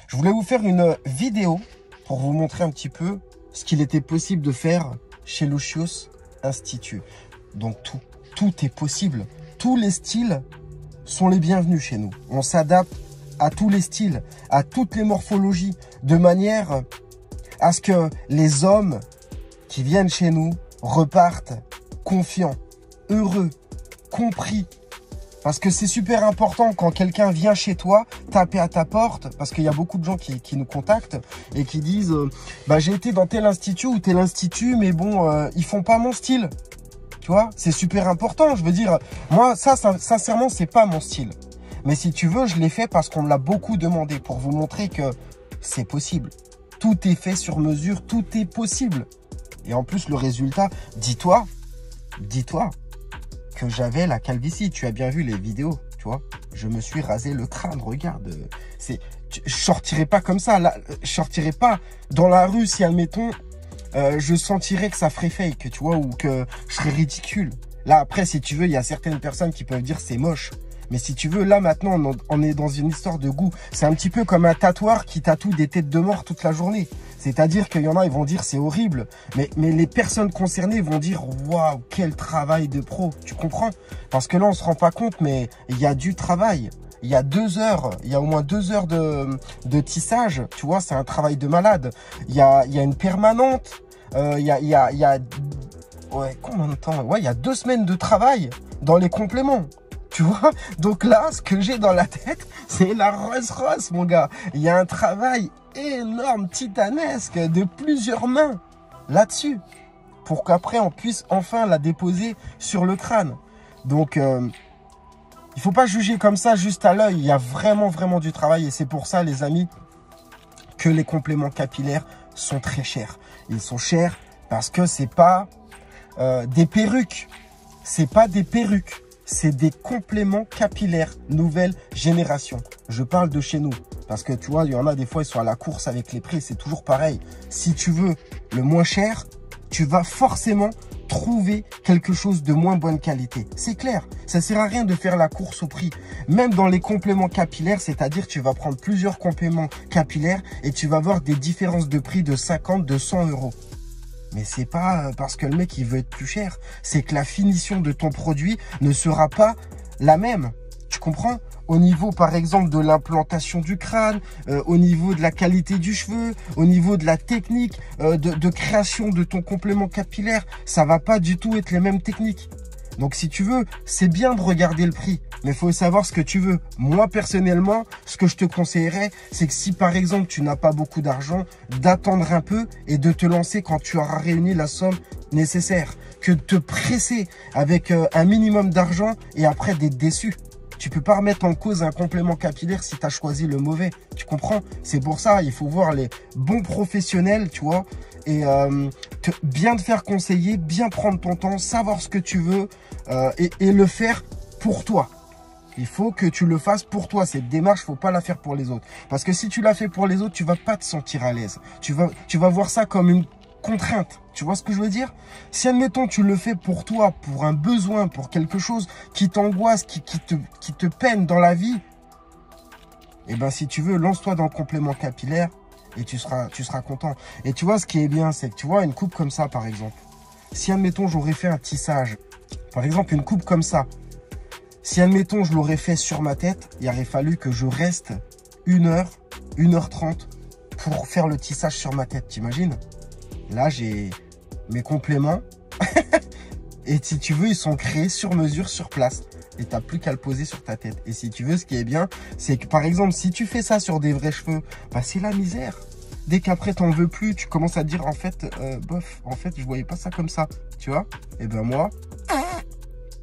[SPEAKER 1] Je voulais vous faire une vidéo pour vous montrer un petit peu ce qu'il était possible de faire chez Lucius Institute. Donc tout est possible. Tous les styles sont les bienvenus chez nous. On s'adapte à tous les styles, à toutes les morphologies, de manière à ce que les hommes qui viennent chez nous repartent confiants, heureux, compris. Parce que c'est super important quand quelqu'un vient chez toi, taper à ta porte, parce qu'il y a beaucoup de gens qui nous contactent et qui disent bah, j'ai été dans tel institut ou tel institut, mais bon, ils font pas mon style. Tu vois, c'est super important. Je veux dire, moi, ça sincèrement, c'est pas mon style. Mais si tu veux, je l'ai fait parce qu'on me l'a beaucoup demandé pour vous montrer que c'est possible. Tout est fait sur mesure, tout est possible. Et en plus, le résultat, dis-toi que j'avais la calvitie. Tu as bien vu les vidéos, tu vois. Je me suis rasé le crâne, regarde. Je sortirais pas comme ça. Là, je sortirais pas dans la rue si, admettons, je sentirais que ça ferait fake, tu vois, ou que je serais ridicule. Là, après, si tu veux, il y a certaines personnes qui peuvent dire c'est moche. Mais si tu veux, là, maintenant, on est dans une histoire de goût. C'est un petit peu comme un tatoueur qui tatoue des têtes de mort toute la journée. C'est-à-dire qu'il y en a, ils vont dire c'est horrible. Mais les personnes concernées vont dire waouh, quel travail de pro. Tu comprends? Parce que là, on se rend pas compte, mais il y a du travail. Il y a 2 heures, il y a au moins 2 heures de tissage. Tu vois, c'est un travail de malade. Il y a une permanente. Il y a ouais, combien de temps? Ouais, il y a 2 semaines de travail dans les compléments. Tu vois, donc là, ce que j'ai dans la tête, c'est la Rolls-Royce, mon gars. Il y a un travail énorme, titanesque, de plusieurs mains là-dessus, pour qu'après, on puisse enfin la déposer sur le crâne. Donc, il faut pas juger comme ça, juste à l'œil. Il y a vraiment, vraiment du travail. Et c'est pour ça, les amis, que les compléments capillaires sont très chers. Ils sont chers parce que c'est pas des perruques. C'est pas des perruques. C'est des compléments capillaires nouvelle génération. Je parle de chez nous. Parce que tu vois, il y en a des fois, ils sont à la course avec les prix. C'est toujours pareil. Si tu veux le moins cher, tu vas forcément trouver quelque chose de moins bonne qualité. C'est clair. Ça sert à rien de faire la course au prix. Même dans les compléments capillaires, c'est-à-dire tu vas prendre plusieurs compléments capillaires et tu vas voir des différences de prix de 50, de 100 euros. Mais c'est pas parce que le mec il veut être plus cher, c'est que la finition de ton produit ne sera pas la même. Tu comprends? au niveau, par exemple, de l'implantation du crâne, au niveau de la qualité du cheveu, au niveau de la technique de création de ton complément capillaire, ça va pas du tout être les mêmes techniques. Donc, si tu veux, c'est bien de regarder le prix, mais il faut savoir ce que tu veux. Moi, personnellement, ce que je te conseillerais, c'est que si, par exemple, tu n'as pas beaucoup d'argent, d'attendre un peu et de te lancer quand tu auras réuni la somme nécessaire. Que de te presser avec un minimum d'argent et après d'être déçu. Tu peux pas remettre en cause un complément capillaire si tu as choisi le mauvais. Tu comprends? C'est pour ça, il faut voir les bons professionnels, tu vois, et bien te faire conseiller, bien prendre ton temps, savoir ce que tu veux et le faire pour toi. Il faut que tu le fasses pour toi. Cette démarche, faut pas la faire pour les autres. Parce que si tu la fais pour les autres, tu vas pas te sentir à l'aise. Tu vas voir ça comme une contrainte. Tu vois ce que je veux dire? Si, admettons, tu le fais pour toi, pour un besoin, pour quelque chose qui t'angoisse, qui te peine dans la vie, eh ben, si tu veux, lance-toi dans le complément capillaire et tu seras content. Et tu vois, ce qui est bien, c'est que tu vois, une coupe comme ça, par exemple. Si, admettons, j'aurais fait un tissage, par exemple, une coupe comme ça. Si, admettons, je l'aurais fait sur ma tête, il aurait fallu que je reste 1h, 1h30 pour faire le tissage sur ma tête, t'imagines? Là, j'ai mes compléments. Et si tu veux, ils sont créés sur mesure, sur place. Et tu n'as plus qu'à le poser sur ta tête. Et si tu veux, ce qui est bien, c'est que, par exemple, si tu fais ça sur des vrais cheveux, bah, c'est la misère. Dès qu'après, t'en veux plus, tu commences à dire, en fait, bof, en fait, je voyais pas ça comme ça. Tu vois? Et ben moi,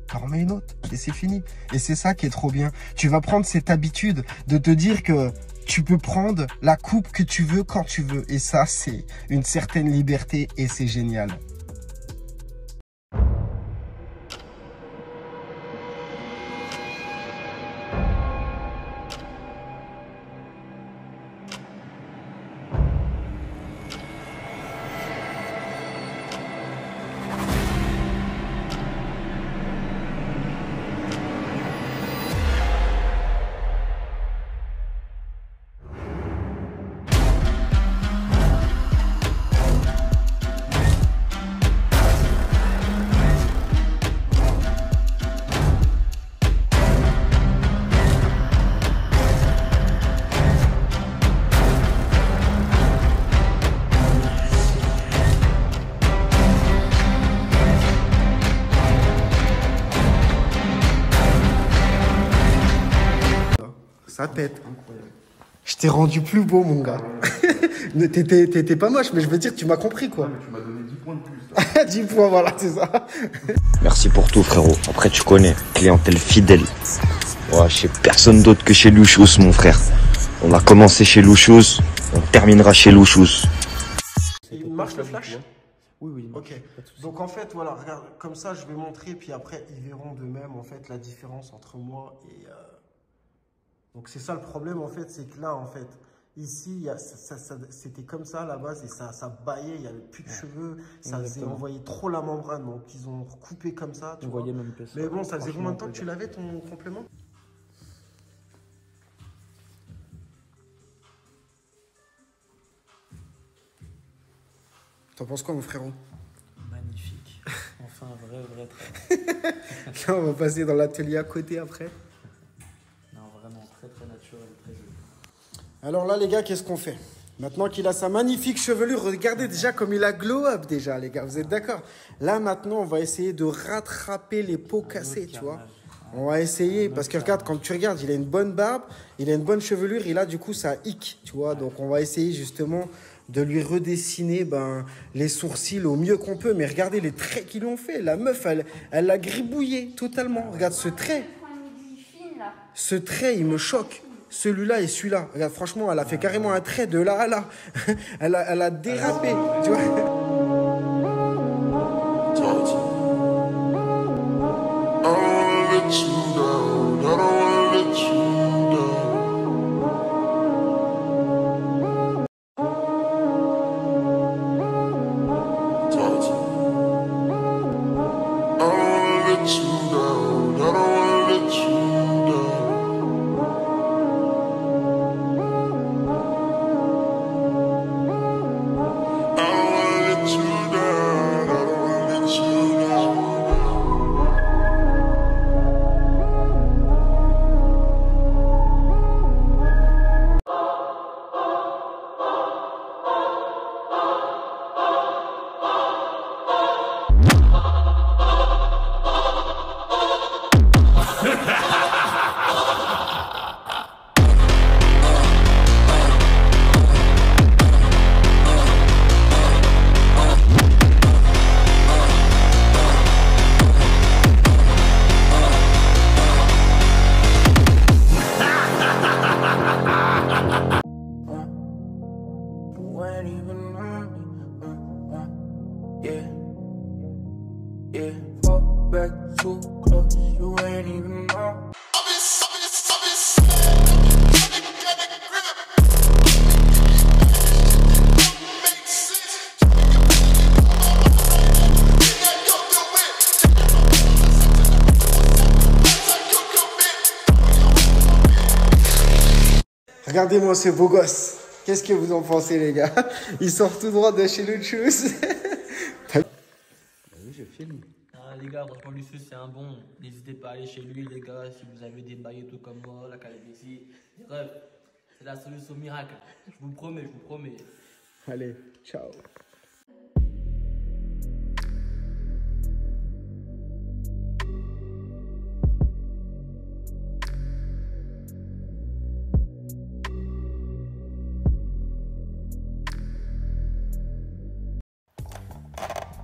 [SPEAKER 1] t'en remets une autre. Et c'est fini. Et c'est ça qui est trop bien. Tu vas prendre cette habitude de te dire que tu peux prendre la coupe que tu veux quand tu veux. Et ça, c'est une certaine liberté et c'est génial. Sa tête. Je t'ai rendu plus beau, mon gars. T'étais pas moche, mais je veux dire, tu m'as compris, quoi.
[SPEAKER 3] Tu m'as donné 10 points de plus. Là.
[SPEAKER 1] 10 points, voilà, c'est ça.
[SPEAKER 21] Merci pour tout, frérot. Après, tu connais, clientèle fidèle. Ouais, chez personne d'autre que chez Louchous, mon frère. On a commencé chez Louchous, on terminera chez Louchous.
[SPEAKER 1] Il marche le flash?
[SPEAKER 2] Oui, oui.
[SPEAKER 1] Ok. Donc en fait, voilà, regarde, comme ça, je vais montrer, puis après, ils verront d'eux-mêmes, en fait, la différence entre moi et... Donc c'est ça le problème, en fait, c'est que là, en fait, ici, c'était comme ça à la base, et ça baillait, il n'y avait plus de cheveux, ça faisait envoyer trop la membrane, donc ils ont recoupé comme ça, tu vois. Même plus. Mais bon, ça faisait combien de temps que tu l'avais, ton complément? T'en penses quoi, mon frérot?
[SPEAKER 2] Magnifique. Enfin, un vrai travail.
[SPEAKER 1] Là, on va passer dans l'atelier à côté après.
[SPEAKER 2] Non, vraiment, très naturel, très joli.
[SPEAKER 1] Alors là, les gars, qu'est-ce qu'on fait? Maintenant qu'il a sa magnifique chevelure, regardez déjà comme il a glow up déjà, les gars. Vous êtes d'accord? Là, maintenant, on va essayer de rattraper les pots cassés, tu vois. On va essayer, parce que regarde, quand tu regardes, il a une bonne barbe, il a une bonne chevelure, et là, du coup, ça hic, tu vois. Donc, on va essayer justement de lui redessiner les sourcils au mieux qu'on peut. Mais regardez les traits qu'ils ont fait. La meuf, elle l'a gribouillé totalement. Regarde ce trait. Ce trait, il me choque. Celui-là et celui-là. Regarde, franchement, elle a fait carrément un trait de là à là. elle a dérapé, tu vois.
[SPEAKER 7] Yeah, fall back too close, you ain't even know.
[SPEAKER 1] Regardez-moi ce beau gosse. Qu'est-ce que vous en pensez, les gars? Il sort tout droit de chez Lucius. Oui, je filme.
[SPEAKER 8] Ah, les gars, franchement, Lucius, c'est un bon. N'hésitez pas à aller chez lui, les gars, si vous avez des bails tout comme moi, la calvitie. Bref, c'est la solution miracle. Je vous promets, je vous promets.
[SPEAKER 1] Allez, ciao.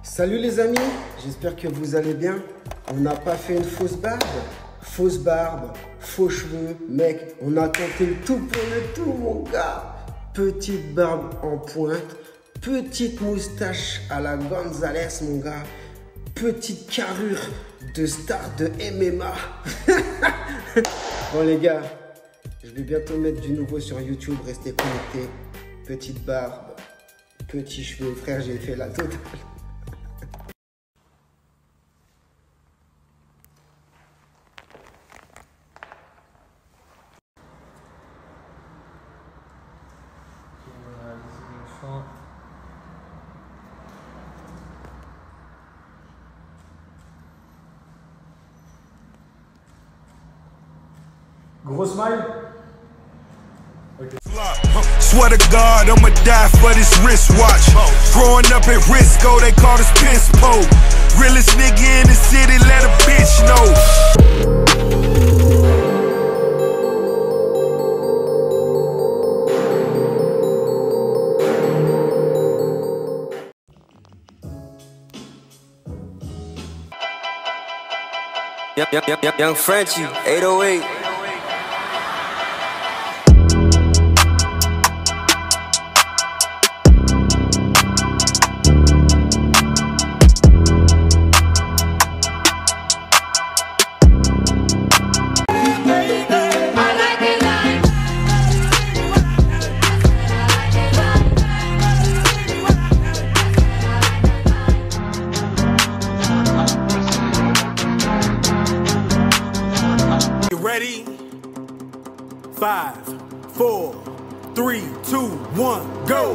[SPEAKER 1] Salut les amis, j'espère que vous allez bien. On n'a pas fait une fausse barbe, faux cheveux, mec, on a tenté le tout pour le tout mon gars. Petite barbe en pointe, petite moustache à la Gonzalez mon gars, petite carrure de star de MMA. Bon les gars, je vais bientôt mettre du nouveau sur YouTube, restez connectés. Petite barbe, petits cheveux, frère, j'ai fait la totale.
[SPEAKER 8] Gros smile.
[SPEAKER 13] Okay. Swear to God, I'ma die for this wristwatch. Growing up at Risco, they called us piss po. Realest nigga in the city, let a bitch know.
[SPEAKER 4] Young Frenchie, 808.
[SPEAKER 13] Ready? 5, 4, 3, 2, 1, go!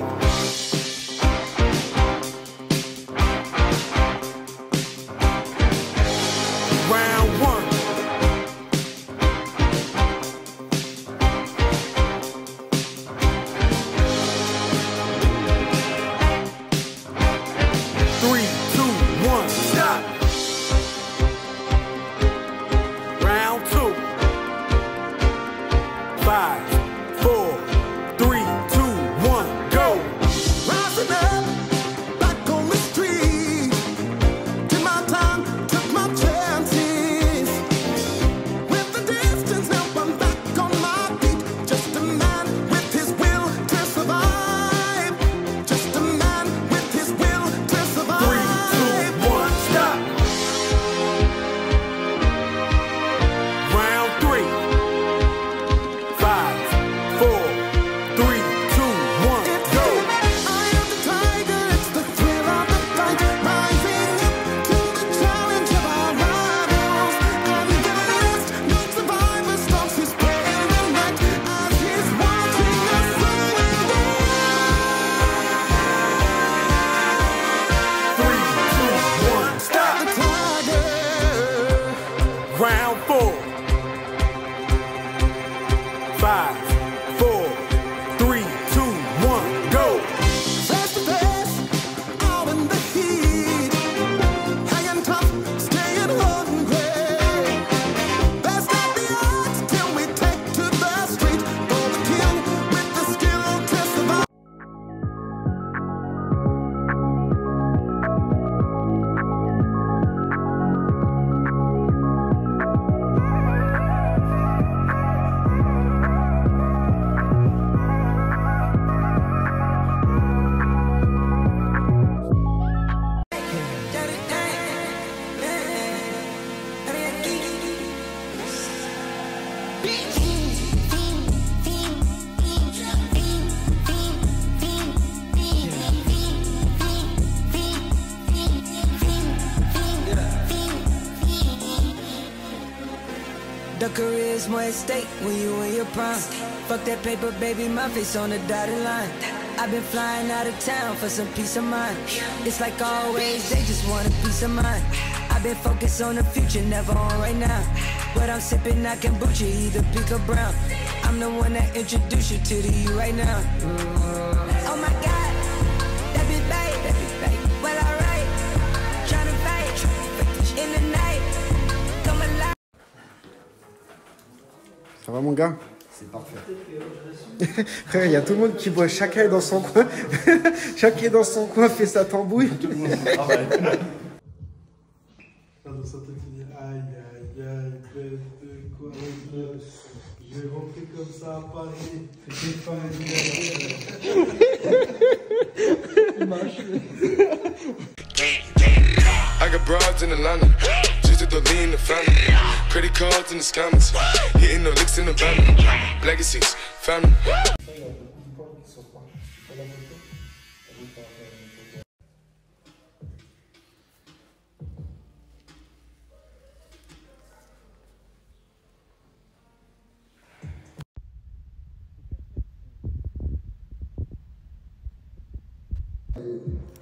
[SPEAKER 13] Round 1. Three, two, one, stop! Round 2. 5, 4, 3, 2, 1, go!
[SPEAKER 6] career is more at stake when you in your prime. Fuck that paper, baby, my face on the dotted line. I've been flying out of town for some peace of mind. It's like always, they just want a piece of mind. I've been focused on the future, never on right now. But I'm sipping that kombucha, either pink or brown. I'm the one that introduced you to the you right now. Oh my God, that be babe, well alright. Tryna fight in the night, come alive.
[SPEAKER 1] Ça va mon gars?
[SPEAKER 22] C'est parfait.
[SPEAKER 1] Frère, il y a tout le monde qui boit, chacun est dans son coin. Chacun est dans son coin, fait sa tambouille.
[SPEAKER 22] Tout le monde. Ah ouais.
[SPEAKER 3] Aïe, aïe, aïe, bête de quoi, j'ai rentré comme ça à Paris, c'était pas
[SPEAKER 17] I got broads in Atlanta, just to lean the family. Credit cards in the scammers, hitting the licks in the van. Legacies, family.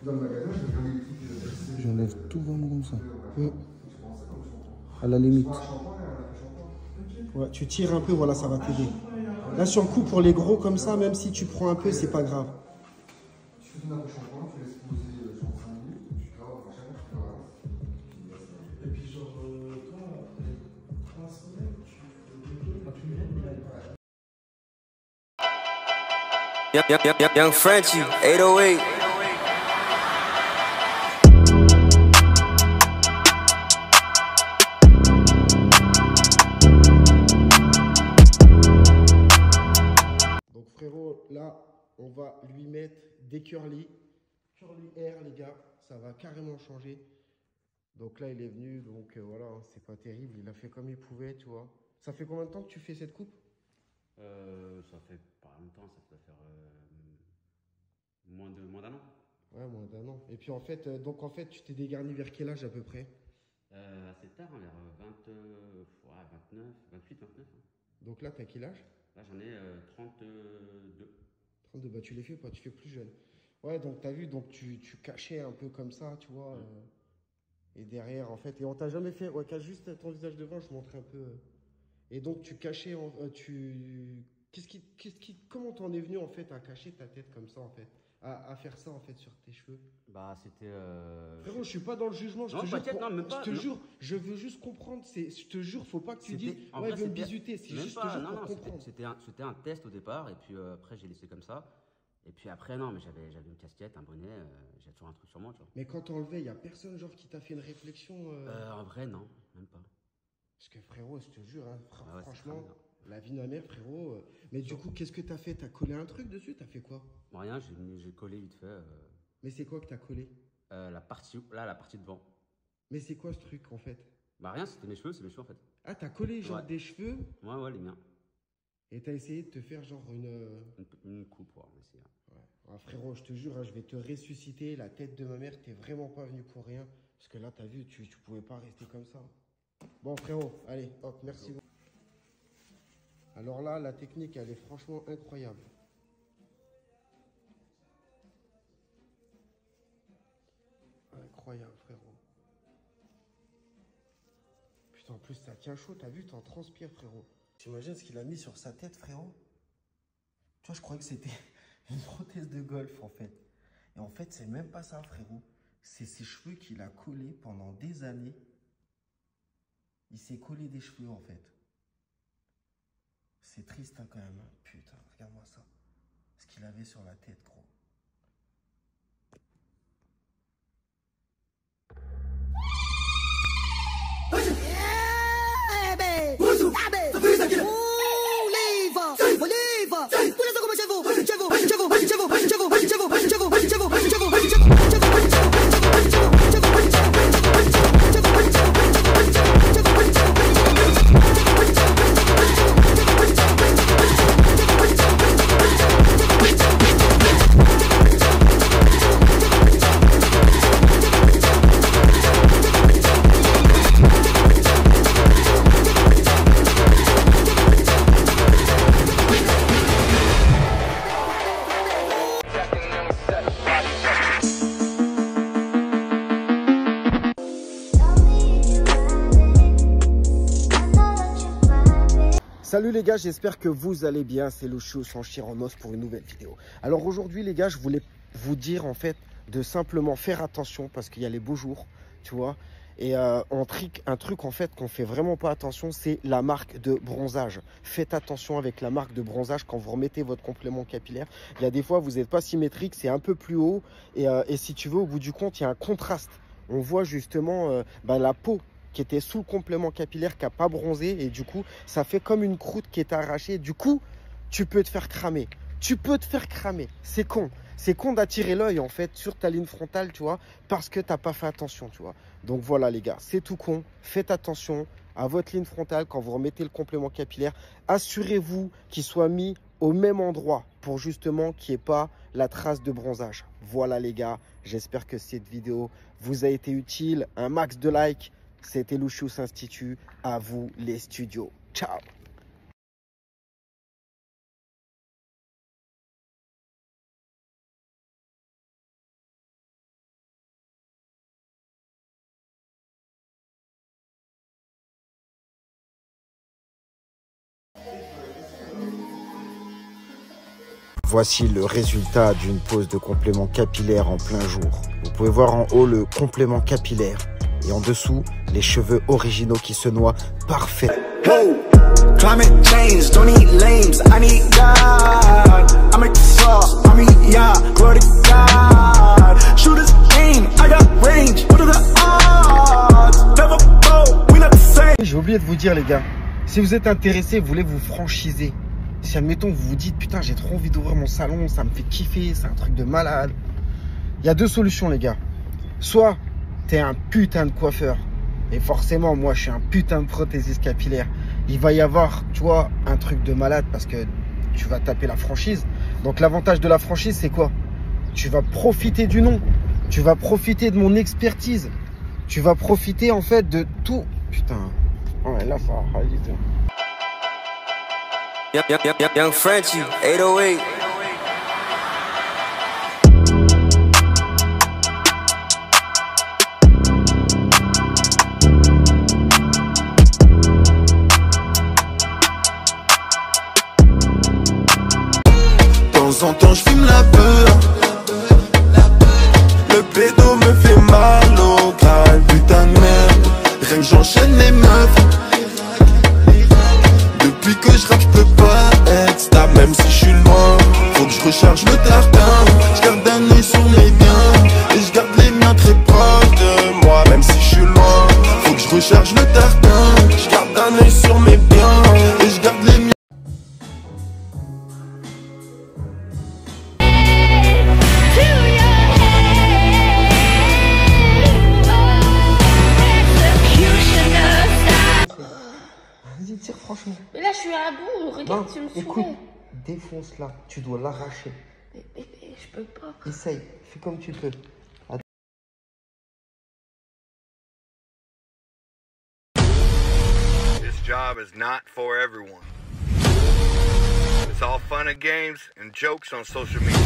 [SPEAKER 18] Dans le magasin, je vais regarder les trucs.
[SPEAKER 1] J'enlève tout vraiment comme ça. À la limite. Ouais, tu tires un peu, voilà, ça va t'aider. Là, sur le coup, pour les gros comme ça, même si tu prends un peu, c'est pas grave.
[SPEAKER 18] Tu fais ton shampoing, tu laisses poser sur 5 minutes, tu graves, enfin, chacun tu graves.
[SPEAKER 3] Et puis, genre, toi, après 3 semaines,
[SPEAKER 4] Young Frenchie, 808.
[SPEAKER 1] Donc frérot, là, on va lui mettre des curly air, les gars, ça va carrément changer. Donc là, il est venu, donc voilà, c'est pas terrible, il a fait comme il pouvait, tu vois. Ça fait combien de temps que tu fais cette coupe?
[SPEAKER 22] Ça fait pas longtemps, ça doit faire moins d'un an.
[SPEAKER 1] Ouais, moins d'un an. Et puis en fait, tu t'es dégarni vers quel âge à peu près?
[SPEAKER 22] Assez tard, vers 29, 28, 29. Hein.
[SPEAKER 1] Donc là, t'as quel âge?
[SPEAKER 22] Là, j'en ai 32.
[SPEAKER 1] 32, bah tu les fais pas, tu fais plus jeune. Ouais, donc t'as vu, donc tu cachais un peu comme ça, tu vois. Et derrière, en fait, et on t'a jamais fait, ouais, cache juste ton visage devant, je montre un peu. Et donc tu cachais, comment t'en es venu en fait à cacher ta tête comme ça en fait, à faire ça en fait sur tes cheveux?
[SPEAKER 22] Bah c'était.
[SPEAKER 1] Frérot, je suis pas dans le jugement, je te jure, je veux juste comprendre. Je te jure, faut pas que tu dises ouais, veut me bisuter. C'est juste pour comprendre.
[SPEAKER 22] C'était un test au départ et puis après j'ai laissé comme ça. Et puis après non, mais j'avais une casquette, un bonnet, j'ai toujours un truc sur moi, tu vois.
[SPEAKER 1] Mais quand t'enlevais, y a personne genre qui t'a fait une réflexion
[SPEAKER 22] En vrai non, même pas.
[SPEAKER 1] Parce que frérot, je te jure, hein, franchement, la vie de ma mère, frérot. Mais du coup, qu'est-ce que t'as fait? T'as collé un truc dessus? T'as fait quoi?
[SPEAKER 22] Rien, j'ai collé vite fait.
[SPEAKER 1] Mais c'est quoi que t'as collé?
[SPEAKER 22] La partie devant.
[SPEAKER 1] Mais c'est quoi ce truc en fait?
[SPEAKER 22] Bah rien, c'était mes cheveux, c'est mes cheveux en fait.
[SPEAKER 1] Ah, t'as collé genre des cheveux?
[SPEAKER 22] Ouais, les miens.
[SPEAKER 1] Et t'as essayé de te faire genre
[SPEAKER 22] une coupe, ouais, on va essayer.
[SPEAKER 1] Ouais, frérot, je te jure, hein, je vais te ressusciter. La tête de ma mère, t'es vraiment pas venu pour rien. Parce que là, t'as vu, tu pouvais pas rester comme ça. Bon frérot, allez, hop, merci beaucoup. Alors là, la technique, elle est franchement incroyable. Incroyable, frérot. Putain, en plus, ça tient chaud, t'as vu, t'en transpires, frérot. T'imagines ce qu'il a mis sur sa tête, frérot? Tu vois, je croyais que c'était une prothèse de golf, en fait. Et en fait, c'est même pas ça, frérot. C'est ses cheveux qu'il a collés pendant des années. Il s'est collé des cheveux en fait. C'est triste hein, quand même. Putain, regarde-moi ça. Ce qu'il avait sur la tête, gros. Salut les gars, j'espère que vous allez bien. C'est Louchous en chair en os pour une nouvelle vidéo. Alors aujourd'hui les gars, je voulais vous dire en fait de simplement faire attention parce qu'il y a les beaux jours, tu vois. Et un truc en fait qu'on fait vraiment pas attention, c'est la marque de bronzage. Faites attention avec la marque de bronzage quand vous remettez votre complément capillaire. Il y a des fois vous n'êtes pas symétrique, c'est un peu plus haut et si tu veux au bout du compte il y a un contraste. On voit justement la peau qui était sous le complément capillaire qui n'a pas bronzé et du coup ça fait comme une croûte qui est arrachée. Du coup tu peux te faire cramer. C'est con. C'est con d'attirer l'œil en fait sur ta ligne frontale, tu vois, parce que tu n'as pas fait attention, tu vois. Donc voilà les gars, c'est tout con. Faites attention à votre ligne frontale quand vous remettez le complément capillaire. Assurez-vous qu'il soit mis au même endroit pour justement qu'il n'y ait pas la trace de bronzage. Voilà les gars, j'espère que cette vidéo vous a été utile. Un max de likes. C'était Louchous Institut. À vous les studios. Ciao.
[SPEAKER 9] Voici le résultat d'une pose de complément capillaire en plein jour. Vous pouvez voir en haut le complément capillaire et en dessous les cheveux originaux qui se noient parfait.
[SPEAKER 13] Climate change, don't need lames, I need God. I make the sauce, I mean, yeah, glory to God. Shooters aim, I got range, what are the odds? Never go, we not the same.
[SPEAKER 1] J'ai oublié de vous dire les gars, si vous êtes intéressés, vous voulez vous franchiser. Si admettons vous vous dites putain j'ai trop envie d'ouvrir mon salon, ça me fait kiffer, c'est un truc de malade. Il y a deux solutions les gars. Soit t'es un putain de coiffeur et forcément moi je suis un putain de prothésiste capillaire. Il va y avoir tu vois un truc de malade parce que tu vas taper la franchise. Donc l'avantage de la franchise c'est quoi? Tu vas profiter du nom, tu vas profiter de mon expertise, tu vas profiter en fait de tout. Putain, ouais là ça va vite.
[SPEAKER 4] Young Frenchie, 808.
[SPEAKER 13] De temps en temps je fume la peur. Le pédo me fait mal au crâne, putain de merde. Rien que j'enchaîne les meufs. Depuis que je rappe, je peux pas être stable, même si je suis loin. Faut que je recharge le tartin. Je garde un œil sur mes biens et je garde les miens très proches de moi, même si je suis loin. Faut que je recharge le tartin. Je garde un œil sur mes biens et je garde les miens.
[SPEAKER 1] Vas-y, tire franchement.
[SPEAKER 5] Mais là, je suis à bout. Regarde,
[SPEAKER 1] Non,
[SPEAKER 5] tu me
[SPEAKER 1] écoute,
[SPEAKER 5] souris.
[SPEAKER 1] défonce là. Tu dois l'arracher.
[SPEAKER 5] Mais je peux pas.
[SPEAKER 1] Essaye, fais comme tu peux.
[SPEAKER 10] This job is not for everyone. It's all fun and games and jokes on social media.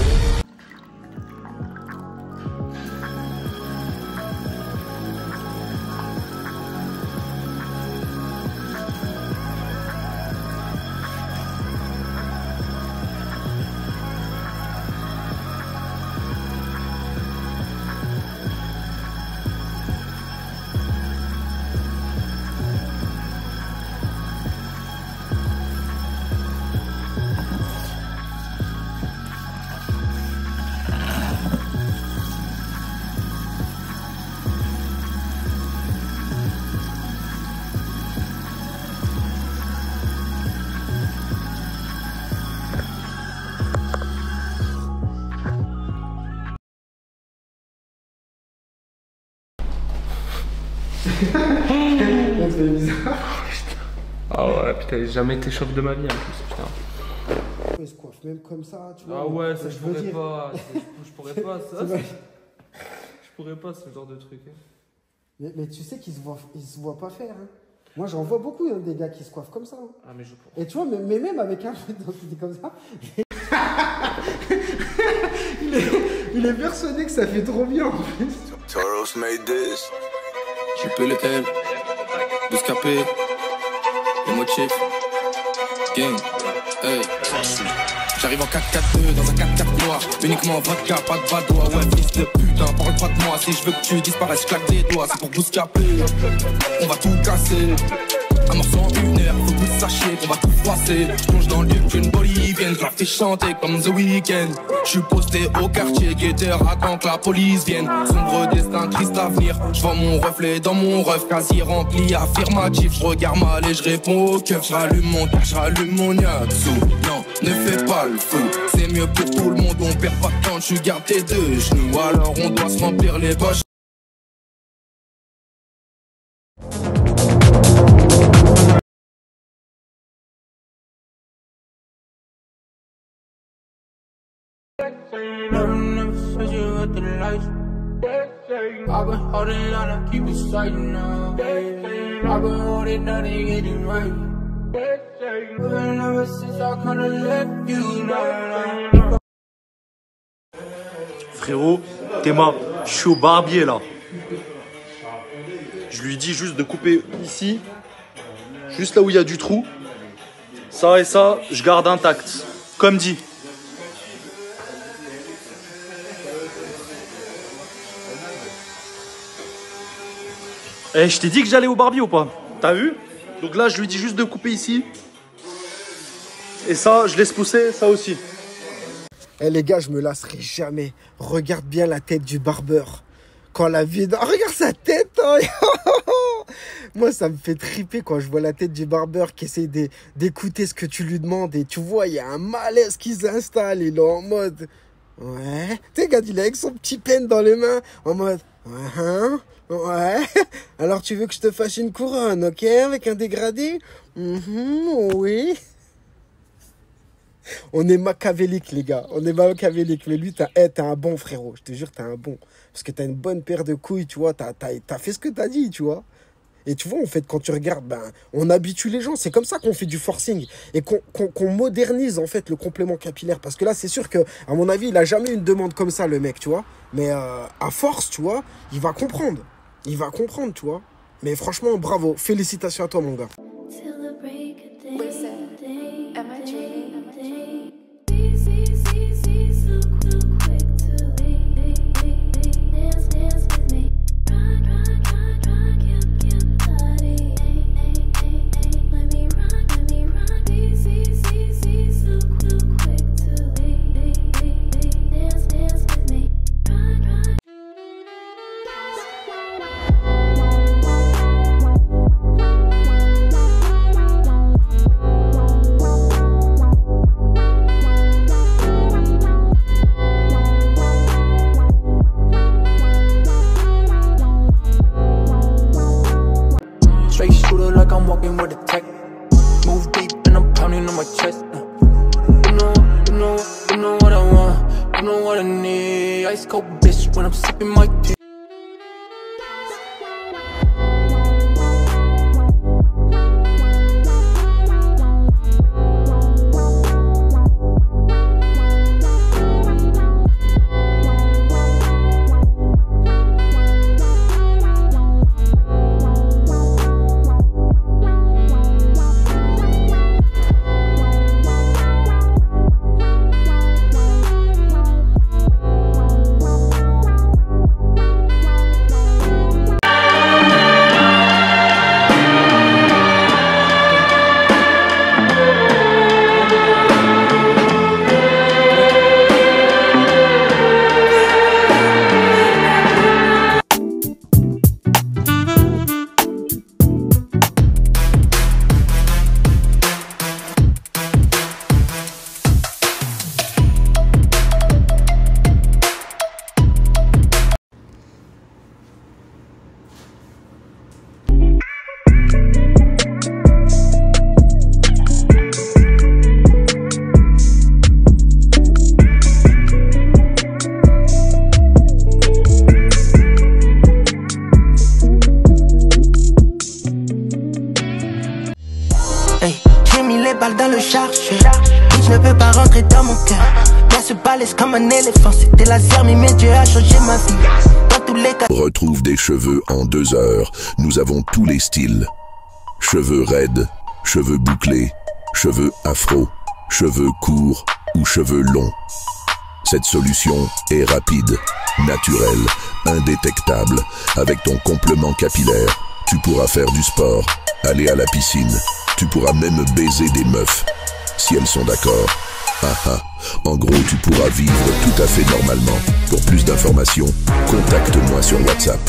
[SPEAKER 1] Ça fait bizarre.
[SPEAKER 8] Ah ouais, putain, j'ai jamais été chauve de ma vie en plus, putain.
[SPEAKER 1] Il se coiffe même comme ça, tu vois.
[SPEAKER 8] Ah ouais, ça je
[SPEAKER 1] veux
[SPEAKER 8] pourrais
[SPEAKER 1] dire.
[SPEAKER 8] pas. Je pourrais pas, ça.
[SPEAKER 1] C'est vrai.
[SPEAKER 8] Je pourrais pas ce genre de truc.
[SPEAKER 1] Mais tu sais qu'ils se voient pas faire. Hein. Moi j'en vois beaucoup hein, des gars qui se coiffent comme ça. Hein.
[SPEAKER 8] Ah mais je
[SPEAKER 1] Et tu vois, mais même avec un truc comme ça, il est persuadé que ça fait trop bien en plus.
[SPEAKER 13] Toros made this. J'ai payé le L, 12 KP, et motif.
[SPEAKER 11] Gang, hey. J'arrive en 4-4-2 dans un 4-4 noir. Uniquement vodka, pas de badois. Ouais, fils de putain, parle pas de moi. Si je veux que tu disparaisses, claque des doigts. C'est pour Bouscapé, on va tout casser. Un morceau en 1 heure, faut que vous sachiez qu'on va tout froisser. J'plonge dans le lieu qu'une bolivienne, je leur fais chanter comme The Weeknd. J'suis posté au quartier, guetteur, attends que la police vienne. Sombre destin, triste avenir, j'vois mon reflet dans mon ref. Quasi rempli, affirmatif, j'regarde mal et j'réponds au keuf. J'rallume mon tac, j'rallume mon yatsu. Non, ne fais pas le feu, c'est mieux pour tout le monde. On perd pas de temps, tu gardes tes 2 genoux. Alors on doit se remplir les poches.
[SPEAKER 7] I've been holding on, I keep it straight now. I've been holding on and getting right. Ever since I kinda left you now.
[SPEAKER 8] Frérot, Théma, je suis au barbier là. Je lui dis juste de couper ici, juste là où il y a du trou. Ça et ça, je garde intact, comme dit. Eh, je t'ai dit que j'allais au barbier ou pas? T'as vu? Donc là, je lui dis juste de couper ici. Et ça, je laisse pousser, ça aussi.
[SPEAKER 1] Eh les gars, je me lasserai jamais. Regarde bien la tête du barbeur. Quand la vie... Oh, regarde sa tête hein. Moi, ça me fait triper quand je vois la tête du barbeur qui essaie d'écouter ce que tu lui demandes. Et tu vois, il y a un malaise qui s'installe. Il est en mode... Ouais. Tu sais, regarde, il est avec son petit pen dans les mains. En mode... Ouais. Alors, tu veux que je te fasse une couronne, ok? Avec un dégradé? Oui. On est machiavélique, les gars. On est machiavélique. Mais lui, t'es un bon frérot. Je te jure, t'es un bon. Parce que t'as une bonne paire de couilles, tu vois. T'as fait ce que t'as dit, tu vois. Et tu vois, en fait, quand tu regardes, ben, on habitue les gens. C'est comme ça qu'on fait du forcing. Et qu'on modernise, en fait, le complément capillaire. Parce que là, c'est sûr que, à mon avis, il a jamais eu une demande comme ça, le mec, tu vois. Mais à force, tu vois, il va comprendre. Il va comprendre, tu vois. Mais franchement, bravo. Félicitations à toi, mon gars.
[SPEAKER 16] Dans le chargeur, je ne peux pas rentrer dans mon cœur. Bien se balèze comme un éléphant. C'était laser, mais Dieu a changé ma vie. Dans tous les cas.
[SPEAKER 12] Retrouve des cheveux en 2 heures. Nous avons tous les styles. Cheveux raides, cheveux bouclés, cheveux afro, cheveux courts ou cheveux longs. Cette solution est rapide, naturelle, indétectable. Avec ton complément capillaire, tu pourras faire du sport, aller à la piscine. Tu pourras même baiser des meufs, si elles sont d'accord. En gros, tu pourras vivre tout à fait normalement. Pour plus d'informations, contacte-moi sur WhatsApp.